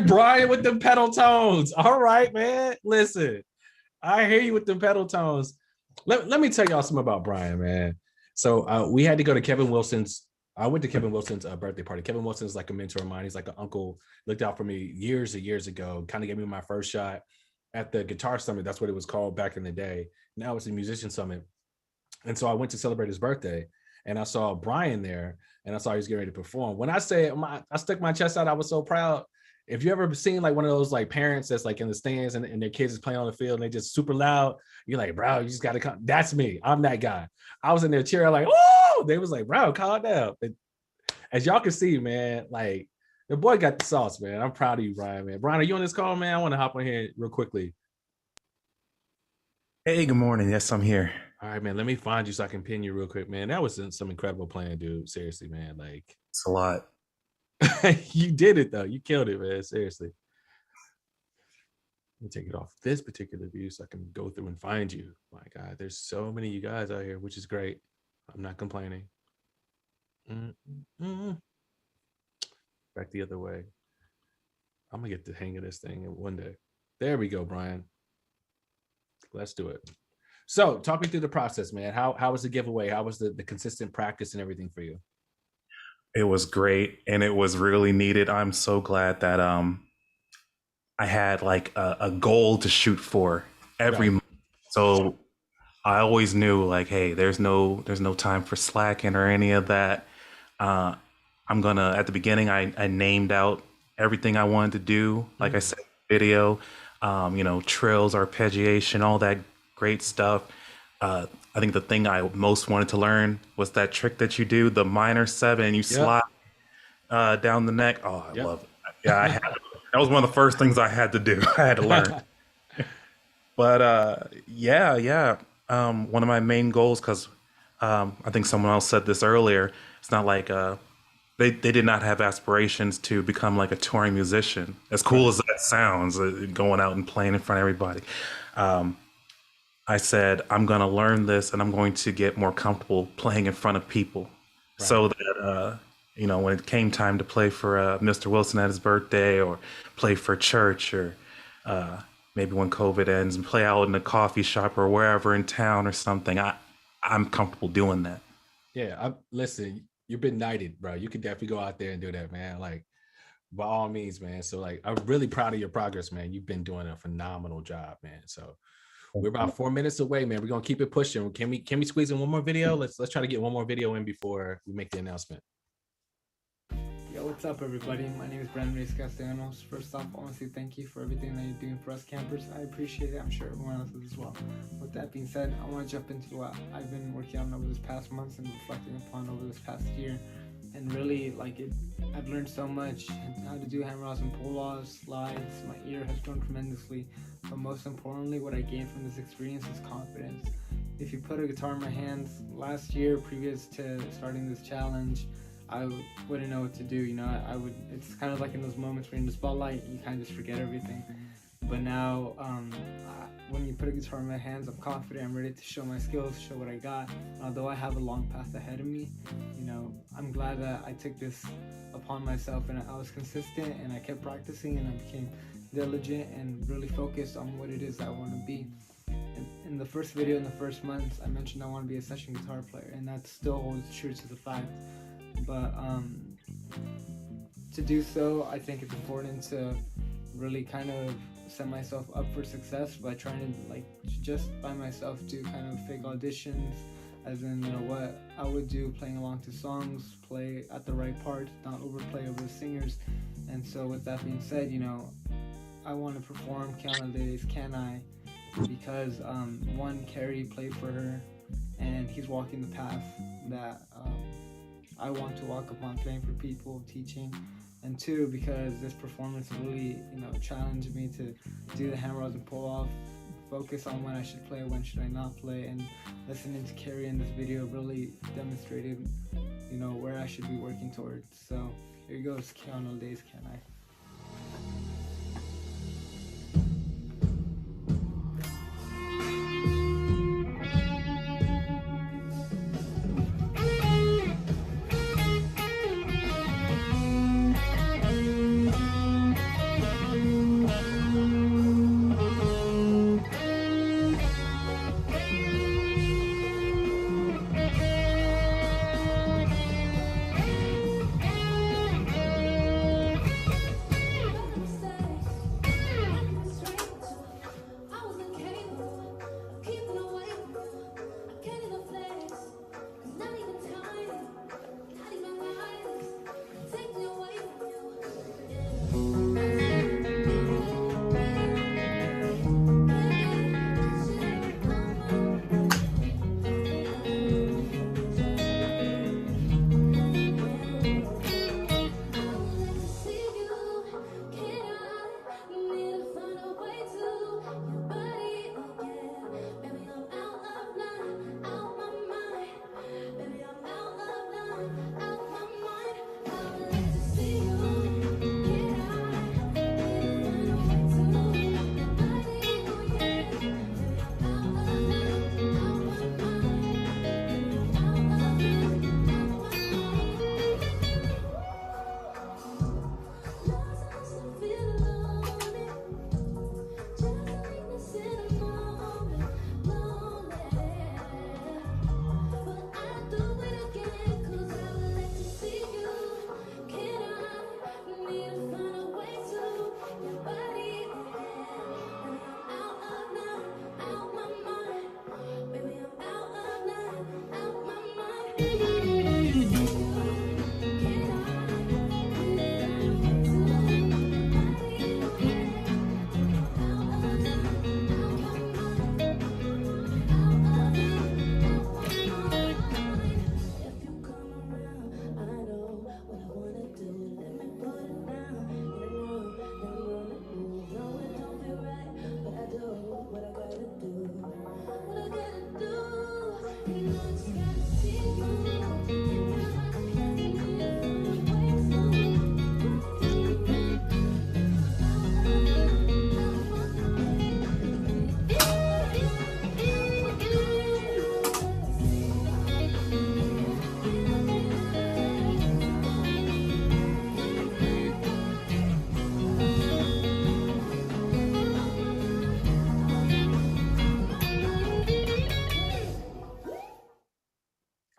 right, Brian, with the pedal tones. All right, man. Listen, I hear you with the pedal tones. Let me tell y'all something about Brian, man. So we had to go to Kevin Wilson's. I went to Kevin Wilson's birthday party. Kevin Wilson is like a mentor of mine. He's like an uncle, looked out for me years and years ago, kind of gave me my first shot at the Guitar Summit. That's what it was called back in the day. Now it's a Musician Summit. And so I went to celebrate his birthday, and I saw Brian there, and I saw he was getting ready to perform. When I say I stuck my chest out, I was so proud. If you ever seen like one of those like parents that's like in the stands and their kids is playing on the field and they just super loud, you're like, bro, you just got to come. That's me. I'm that guy. I was in their chair like, oh, they was like, bro, calm down. As y'all can see, man, like the boy got the sauce, man. I'm proud of you, Brian, man. Brian, are you on this call, man? I want to hop on here real quickly. Hey, good morning. Yes, I'm here. All right, man. Let me find you so I can pin you real quick, man. That was some incredible playing, dude. Seriously, man. Like, it's a lot. You did it though. You killed it, man. Seriously. Let me take it off this particular view so I can go through and find you. My God, there's so many of you guys out here, which is great. I'm not complaining. Back the other way. I'm gonna get the hang of this thing one day. There we go, Brian. Let's do it. So talk me through the process, man. How was the giveaway? How was the consistent practice and everything for you? It was great, and it was really needed. I'm so glad that I had like a goal to shoot for every month. So I always knew like, hey, there's no time for slacking or any of that. I'm gonna, at the beginning, I named out everything I wanted to do. Like I said, video, trills, arpeggiation, all that great stuff. I think the thing I most wanted to learn was that trick that you do, the minor 7, you slide down the neck. Oh, I love it. Yeah, that was one of the first things I had to do. I had to learn. But one of my main goals, because I think someone else said this earlier, it's not like they did not have aspirations to become like a touring musician. As cool as that sounds, going out and playing in front of everybody. I said, I'm going to learn this and I'm going to get more comfortable playing in front of people. Right. So that, when it came time to play for Mr. Wilson at his birthday, or play for church, or maybe when COVID ends and play out in a coffee shop or wherever in town or something, I'm comfortable doing that. Yeah, listen, you've been knighted, bro. You can definitely go out there and do that, man. Like, by all means, man. So like, I'm really proud of your progress, man. You've been doing a phenomenal job, man. So we're about 4 minutes away, man. We're gonna keep it pushing. Can we squeeze in one more video? Let's try to get one more video in before we make the announcement. Yo, what's up, everybody? My name is Brandon Reyes Castellanos. First off, I want to say thank you for everything that you're doing for us campers. I appreciate it. I'm sure everyone else does as well. With that being said, I want to jump into what I've been working on over this past months and reflecting upon over this past year. And really, I've learned so much, how to do hammer-offs and pull-offs, slides. My ear has grown tremendously. But most importantly, what I gained from this experience is confidence. If you put a guitar in my hands last year, previous to starting this challenge, I wouldn't know what to do. It's kind of like in those moments where you're in the spotlight, you kind of just forget everything. But now, when you put a guitar in my hands, I'm confident, I'm ready to show my skills, show what I got. Although I have a long path ahead of me, I'm glad that I took this upon myself and I was consistent and I kept practicing and I became diligent and really focused on what it is that I want to be. In the first video, in the first month, I mentioned I want to be a session guitar player, and that still holds true to the fact. But to do so, I think it's important to really kind of set myself up for success by trying to just by myself do kind of fake auditions, as in what I would do, playing along to songs, play at the right part, not overplay over the singers. And so with that being said, I want to perform Count on Days, Can I? Because one, Kerry played for her and he's walking the path that I want to walk upon, playing for people, teaching. And two, because this performance really, challenged me to do the hammer-offs and pull-off, focus on when I should play, when should I not play, and listening to Kerry in this video really demonstrated, where I should be working towards. So here goes, Count on Days, Can I?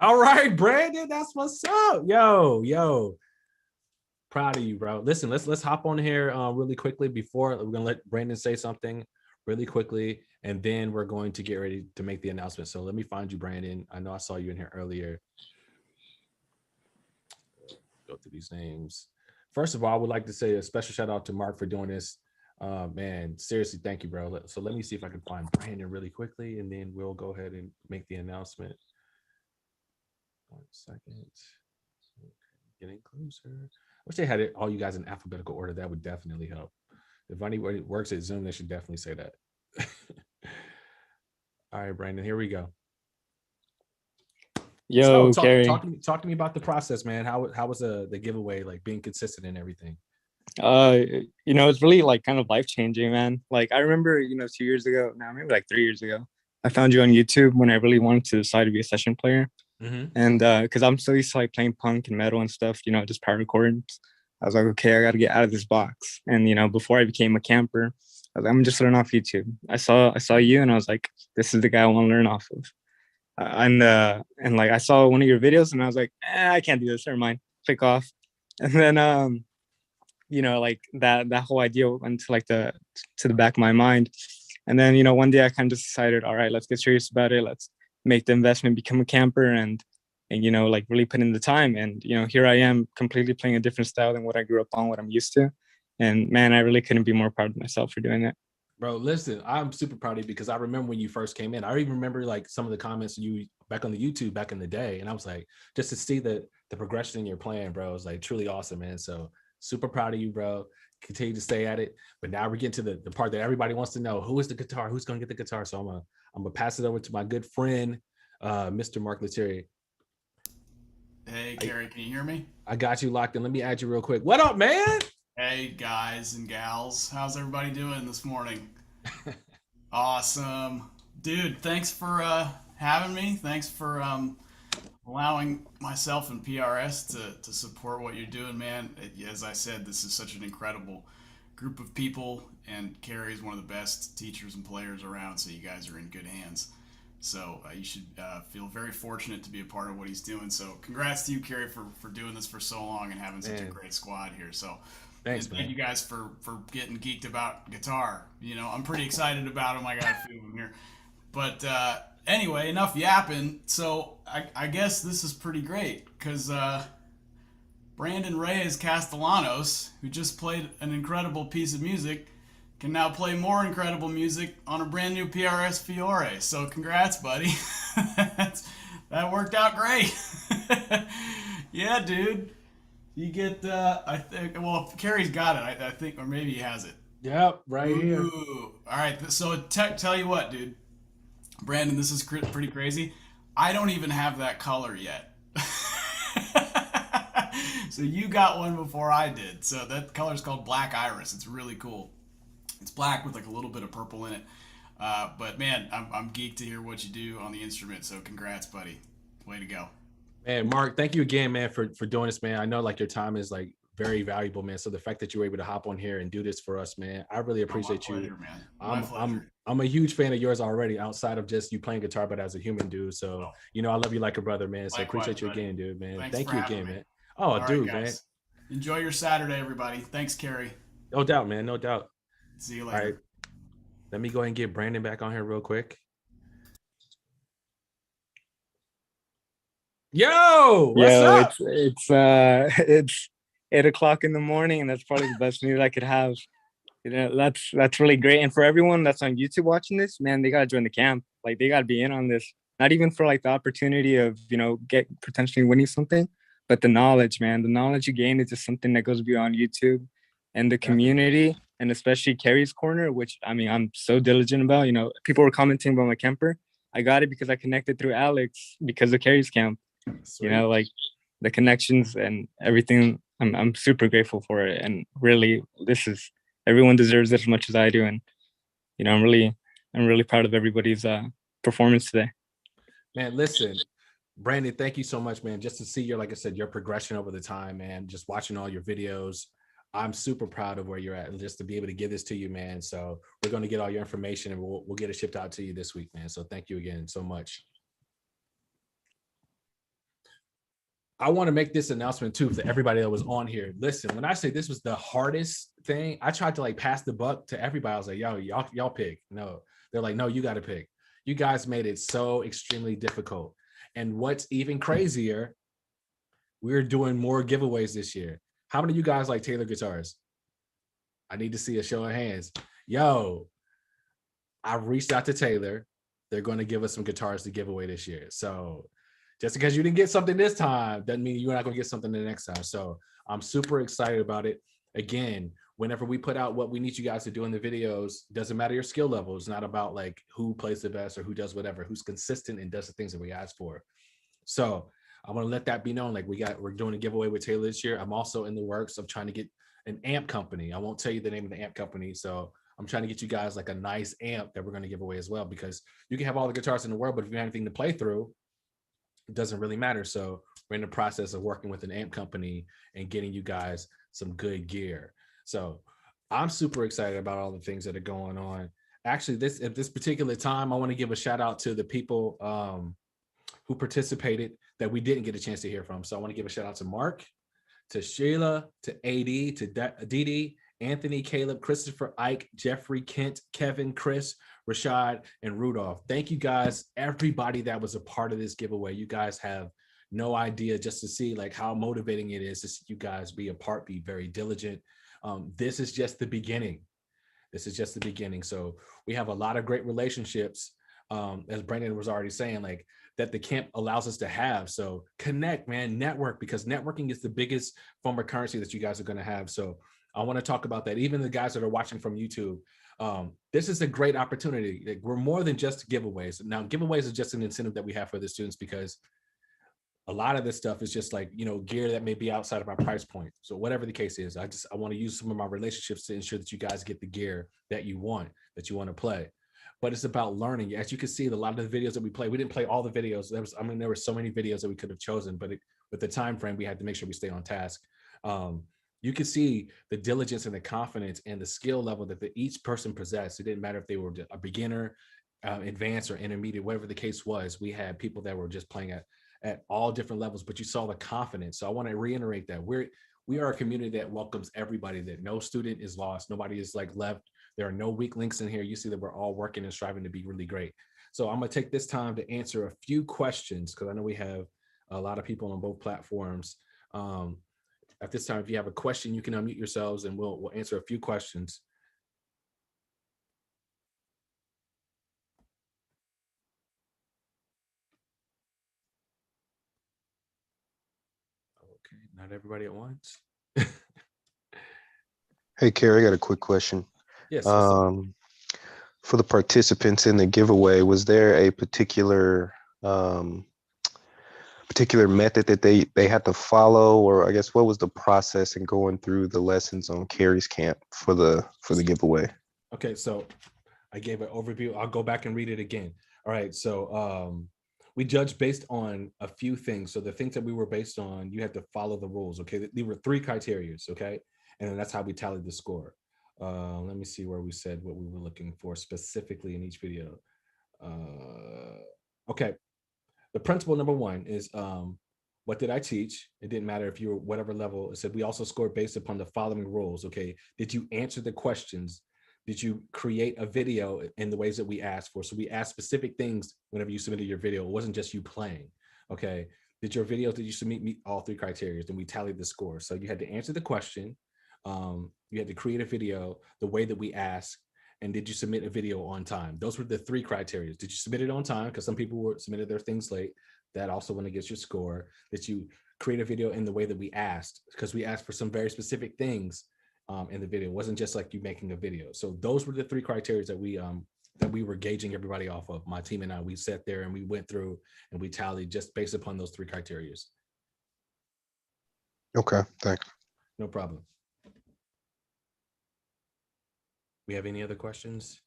All right, Brandon, that's what's up. Yo. Proud of you, bro. Listen, let's hop on here really quickly before we're gonna let Brandon say something really quickly, and then we're going to get ready to make the announcement. So let me find you, Brandon. I know I saw you in here earlier. Go through these names. First of all, I would like to say a special shout out to Mark for doing this. Man, seriously, thank you, bro. So let me see if I can find Brandon really quickly, and then we'll go ahead and make the announcement. 1 second. Getting closer. I wish they had it all you guys in alphabetical order. That would definitely help. If anybody works at Zoom, they should definitely say that. All right, Brandon, here we go. Yo, so Kerry. Talk to me about the process, man. How was the giveaway, like being consistent and everything? It's really like kind of life changing, man. Like I remember, 2 years ago, now maybe like 3 years ago, I found you on YouTube when I really wanted to decide to be a session player. And because I'm so used to like playing punk and metal and stuff, just power chords. I was like, okay, I got to get out of this box. And before I became a camper, I was like, I'm just learning off YouTube. I saw you, and I was like, this is the guy I want to learn off of. And like I saw one of your videos, and I was like, I can't do this. Never mind. Click off. And then like that whole idea went to like to the back of my mind. And then one day I kind of just decided, all right, let's get serious about it. Let's make the investment, become a camper, and like really put in the time. And here I am, completely playing a different style than what I grew up on, what I'm used to. And man, I really couldn't be more proud of myself for doing that. Bro, listen, I'm super proud of you because I remember when you first came in. I even remember like some of the comments you back on the YouTube back in the day, and I was like, just to see the progression in your playing, bro, was like truly awesome, man. So super proud of you, bro. Continue to stay at it. But now we're getting to the part that everybody wants to know: who is the guitar? Who's gonna get the guitar? So I'm gonna pass it over to my good friend, Mr. Mark Lettieri. Hey, Kerry, can you hear me? I got you locked in. Let me add you real quick. What up, man? Hey, guys and gals. How's everybody doing this morning? Awesome. Dude, thanks for having me. Thanks for allowing myself and PRS to support what you're doing, man. As I said, this is such an incredible group of people, and Kerry is one of the best teachers and players around, so you guys are in good hands. So you should feel very fortunate to be a part of what he's doing. So congrats to you, Kerry, for doing this for so long and having such a great squad here. So thanks, thank you guys for getting geeked about guitar. I'm pretty excited about him. I got a few of them here. But anyway, enough yapping. So I guess this is pretty great because Brandon Reyes Castellanos, who just played an incredible piece of music, can now play more incredible music on a brand new PRS Fiore. So congrats, buddy. That worked out great. Yeah, dude. You get, I think, well, Kerry's got it, I think, or maybe he has it. Yep, right here. All right, so tell you what, dude. Brandon, this is pretty crazy. I don't even have that color yet. So you got one before I did. So that color is called Black Iris. It's really cool. It's black with like a little bit of purple in it. But man, I'm geeked to hear what you do on the instrument. So congrats, buddy. Way to go. Man, Mark, thank you again, man, for doing this, man. I know like your time is like very valuable, man. So the fact that you were able to hop on here and do this for us, man, I really appreciate you. Pleasure, man. I'm a huge fan of yours already, outside of just you playing guitar, but as a human dude. So I love you like a brother, man. So Likewise, appreciate you buddy. again, dude, man. Thanks Thank for you having again, me. man. Oh, All right, dude, guys. man. Enjoy your Saturday, everybody. Thanks, Kerry. No doubt, man. No doubt. See you later. All right. Let me go ahead and get Brandon back on here real quick. Yo, what's up? It's 8:00 in the morning, and that's probably the best news I could have. That's really great. And for everyone that's on YouTube watching this, man, they gotta join the camp. Like they gotta be in on this. Not even for like the opportunity of get potentially winning something, but the knowledge, man. The knowledge you gain is just something that goes beyond YouTube, and the community, and especially Kerry's Corner, which I mean I'm so diligent about. People were commenting about my camper. I got it because I connected through Alex because of Kerry's camp. Sweet. Like the connections and everything. I'm super grateful for it, and really, everyone deserves it as much as I do, and I'm really proud of everybody's performance today. Man, listen, Brandon, thank you so much, man. Just to see like I said, your progression over the time, man. Just watching all your videos, I'm super proud of where you're at, and just to be able to give this to you, man. So we're going to get all your information, and we'll get it shipped out to you this week, man. So thank you again so much. I want to make this announcement too to everybody that was on here. Listen, when I say this was the hardest thing, I tried to like pass the buck to everybody. I was like, yo, y'all pick. No, they're like, no, you got to pick. You guys made it so extremely difficult. And what's even crazier, we're doing more giveaways this year. How many of you guys like Taylor guitars? I need to see a show of hands. Yo, I reached out to Taylor. They're going to give us some guitars to give away this year. So just because you didn't get something this time doesn't mean you're not going to get something the next time. So I'm super excited about it. Again, whenever we put out what we need you guys to do in the videos, doesn't matter your skill level. It's not about like who plays the best or who does whatever, who's consistent and does the things that we ask for. So I want to let that be known. Like we're doing a giveaway with Taylor this year. I'm also in the works of trying to get an amp company. I won't tell you the name of the amp company. So I'm trying to get you guys like a nice amp that we're going to give away as well, because you can have all the guitars in the world, but if you have anything to play through, it doesn't really matter. So we're in the process of working with an amp company and getting you guys some good gear. So I'm super excited about all the things that are going on. Actually, at this particular time, I want to give a shout out to the people who participated that we didn't get a chance to hear from. So I want to give a shout out to Mark, to Sheila, to AD, to Didi, Anthony, Caleb, Christopher, Ike, Jeffrey, Kent, Kevin, Chris, Rashad, and Rudolph. Thank you guys, everybody that was a part of this giveaway. You guys have no idea, just to see like how motivating it is to see you guys be a part, be very diligent. This is just the beginning. This is just the beginning. So we have a lot of great relationships, as Brandon was already saying, like that the camp allows us to have. So connect, man, network, because networking is the biggest form of currency that you guys are going to have. So I want to talk about that. Even the guys that are watching from YouTube, this is a great opportunity. Like, we're more than just giveaways. Now, giveaways is just an incentive that we have for the students, because a lot of this stuff is just like, gear that may be outside of our price point. So whatever the case is, I want to use some of my relationships to ensure that you guys get the gear that you want to play. But it's about learning. As you can see, a lot of the videos that we play, we didn't play all the videos. There were so many videos that we could have chosen, but with the time frame, we had to make sure we stay on task. You can see the diligence and the confidence and the skill level that each person possessed. It didn't matter if they were a beginner, advanced, or intermediate, whatever the case was. We had people that were just playing at all different levels, but you saw the confidence. So I want to reiterate that we are a community that welcomes everybody, that no student is lost. Nobody is like left. There are no weak links in here. You see that we're all working and striving to be really great. So I'm going to take this time to answer a few questions, because I know we have a lot of people on both platforms. At this time, if you have a question, you can unmute yourselves and we'll answer a few questions. Okay, not everybody at once. Hey, Kerry, I got a quick question. Yes. For the participants in the giveaway, was there a particular method that they had to follow, or I guess what was the process in going through the lessons on Kerry's camp for the giveaway? Okay, so I gave an overview. I'll go back and read it again. All right, so we judged based on a few things. So the things that we were based on, you had to follow the rules. Okay, there were 3 criteria. Okay, and then that's how we tallied the score. Let me see where we said what we were looking for specifically in each video. Okay. The principle number 1 is, what did I teach? It didn't matter if you were whatever level. It said we also scored based upon the following rules. Okay. Did you answer the questions? Did you create a video in the ways that we asked for? So we asked specific things whenever you submitted your video. It wasn't just you playing. Okay. Did you submit meet all 3 criteria? Then we tallied the score. So you had to answer the question. You had to create a video the way that we asked. And did you submit a video on time? Those were the 3 criteria. Did you submit it on time? Because some people submitted their things late. That also went against your score. Did you create a video in the way that we asked? Because we asked for some very specific things in the video. It wasn't just like you making a video. So those were the 3 criteria that we were gauging everybody off of. My team and I, we sat there and we went through and we tallied just based upon those 3 criteria. Okay, thanks. No problem. We have any other questions?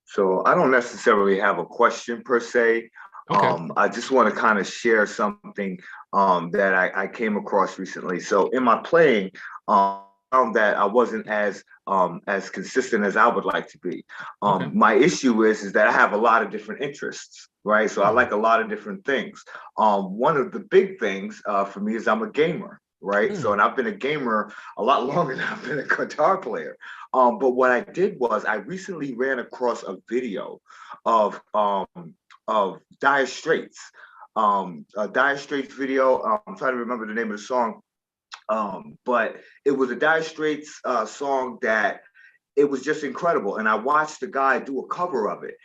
So I don't necessarily have a question per se. Okay. I just want to kind of share something that I came across recently. So in my playing, found that I wasn't as consistent as I would like to be. Okay. My issue is that I have a lot of different interests, right? So I like a lot of different things. One of the big things for me is I'm a gamer, right? So, and I've been a gamer a lot longer than I've been a guitar player. But what I did was I recently ran across a video of Dire Straits. A Dire Straits video. I'm trying to remember the name of the song. But it was a Dire Straits song that it was just incredible. And I watched the guy do a cover of it,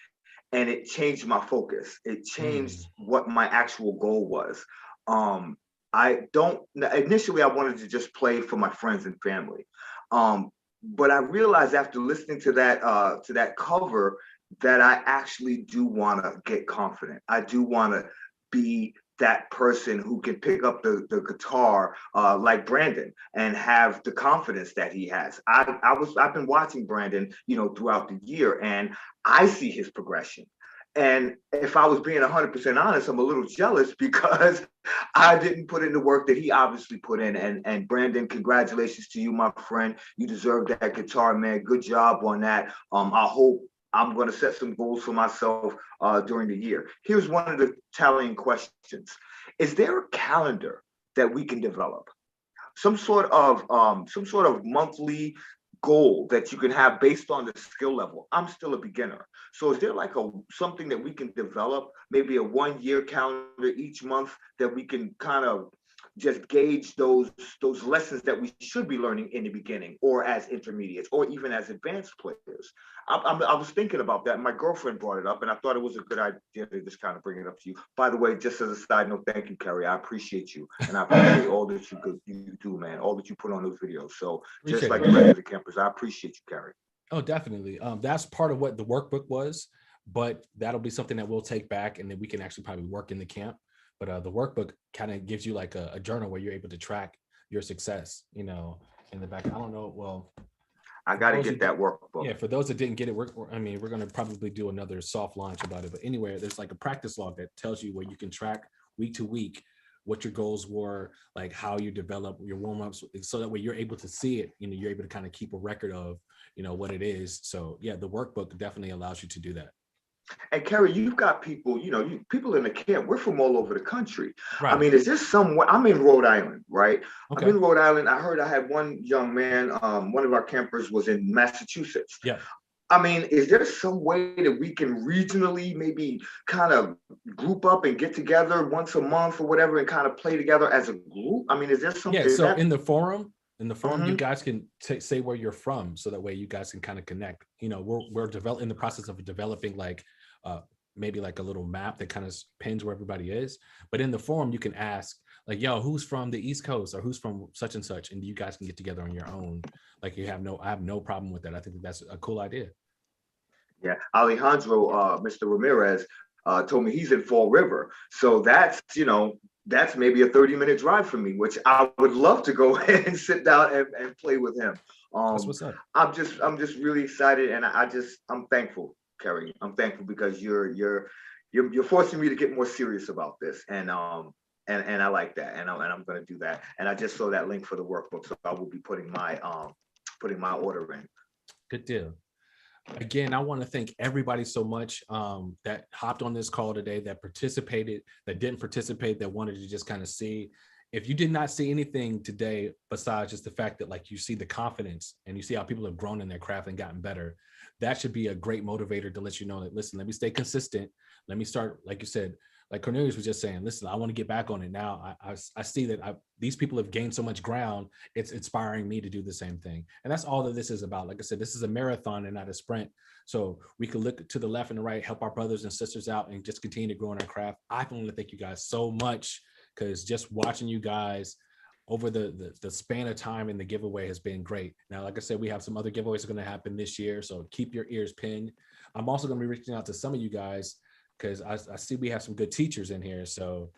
and it changed my focus. It changed what my actual goal was. Initially I wanted to just play for my friends and family. But I realized after listening to that cover that I actually do want to get confident. I do want to be that person who can pick up the guitar like Brandon and have the confidence that he has. I've been watching Brandon, throughout the year, and I see his progression. And if I was being 100% honest, I'm a little jealous because I didn't put in the work that he obviously put in. And Brandon, congratulations to you, my friend. You deserve that guitar, man. Good job on that. I hope I'm going to set some goals for myself during the year. Here's one of the tallying questions. Is there a calendar that we can develop? Some sort of monthly goal that you can have based on the skill level. I'm still a beginner. So is there like something that we can develop, maybe a 1-year calendar each month that we can kind of just gauge those lessons that we should be learning in the beginning or as intermediates or even as advanced players? I was thinking about that. My girlfriend brought it up and I thought it was a good idea to just kind of bring it up to you. By the way, just as a side note, thank you, Kerry. I appreciate you. And I appreciate all that you do, man, all that you put on those videos. So just like the rest of the campers, I appreciate you, Kerry. Oh, definitely. That's part of what the workbook was, but that'll be something that we'll take back and then we can actually probably work in the camp. But the workbook kind of gives you like a journal where you're able to track your success, in the back. I don't know. Well, I got to get that workbook. Yeah, for those that didn't get it, we're going to probably do another soft launch about it. But anyway, there's like a practice log that tells you where you can track week to week what your goals were, like how you develop your warm-ups, so that way you're able to see it, you're able to kind of keep a record of, what it is. So yeah, the workbook definitely allows you to do that. And Kerry, you've got people, people in the camp, we're from all over the country. Right. I mean, is there somewhere, I'm in Rhode Island, right? Okay. I'm in Rhode Island. I heard I had one young man, one of our campers was in Massachusetts. Yeah. I mean, is there some way that we can regionally maybe kind of group up and get together once a month or whatever and kind of play together as a group? I mean, is there something? Yeah, so in the forum, you guys can say where you're from, so that way you guys can kind of connect. We're in the process of developing like maybe like a little map that kind of pins where everybody is. But in the forum, you can ask like, yo, who's from the East Coast or who's from such and such, and you guys can get together on your own. Like I have no problem with that. I think that's a cool idea. Yeah, Alejandro, Mr. Ramirez, told me he's in Fall River, so that's maybe a 30-minute drive for me, which I would love to go ahead and sit down and play with him. That's what's up. I'm just really excited, and I'm thankful, Kerry. I'm thankful because you're forcing me to get more serious about this, and I like that, and I'm going to do that. And I just saw that link for the workbook, so I will be putting my order in. Good deal. Again, I want to thank everybody so much that hopped on this call today, that participated, that didn't participate, that wanted to just kind of see. If you did not see anything today besides just the fact that like you see the confidence and you see how people have grown in their craft and gotten better, that should be a great motivator to let you know that, listen, let me stay consistent. Let me start, like you said, like Cornelius was just saying, listen, I want to get back on it now. I see that these people have gained so much ground. It's inspiring me to do the same thing. And that's all that this is about. Like I said, this is a marathon and not a sprint. So we can look to the left and the right, help our brothers and sisters out and just continue to grow in our craft. I want to thank you guys so much, because just watching you guys over the span of time in the giveaway has been great. Now, like I said, we have some other giveaways that are going to happen this year. So keep your ears pinned. I'm also going to be reaching out to some of you guys, because I see we have some good teachers in here. So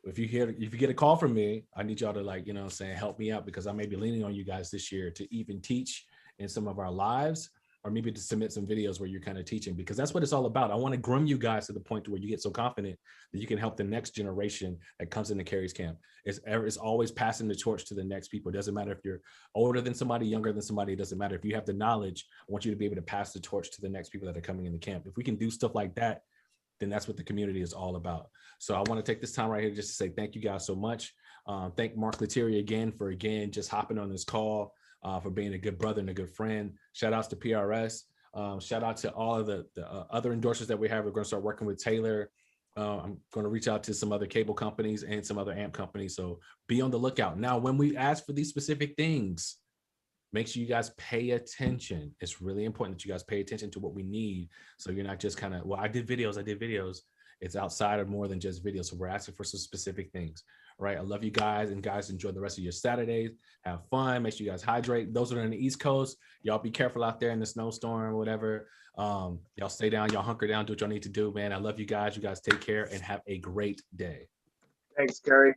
if you get a call from me, I need y'all to help me out, because I may be leaning on you guys this year to even teach in some of our lives or maybe to submit some videos where you're kind of teaching, because that's what it's all about. I want to groom you guys to the point to where you get so confident that you can help the next generation that comes into Kerry's camp. It's always passing the torch to the next people. It doesn't matter if you're older than somebody, younger than somebody. It doesn't matter. If you have the knowledge, I want you to be able to pass the torch to the next people that are coming in the camp. If we can do stuff like that, then that's what the community is all about. So I want to take this time right here just to say thank you guys so much. Thank Mark Lettieri again for just hopping on this call, for being a good brother and a good friend. Shout outs to PRS. Shout out to all of the other endorsers that we have. We're going to start working with Taylor. I'm going to reach out to some other cable companies and some other amp companies. So be on the lookout. Now, when we ask for these specific things, make sure you guys pay attention. It's really important that you guys pay attention to what we need. So you're not just kind of, well, I did videos. It's outside of more than just videos. So we're asking for some specific things. All right. I love you guys, and guys, enjoy the rest of your Saturdays. Have fun. Make sure you guys hydrate. Those that are on the East Coast, y'all be careful out there in the snowstorm or whatever. Y'all stay down, y'all hunker down, do what y'all need to do, man. I love you guys. You guys take care and have a great day. Thanks, Kerry.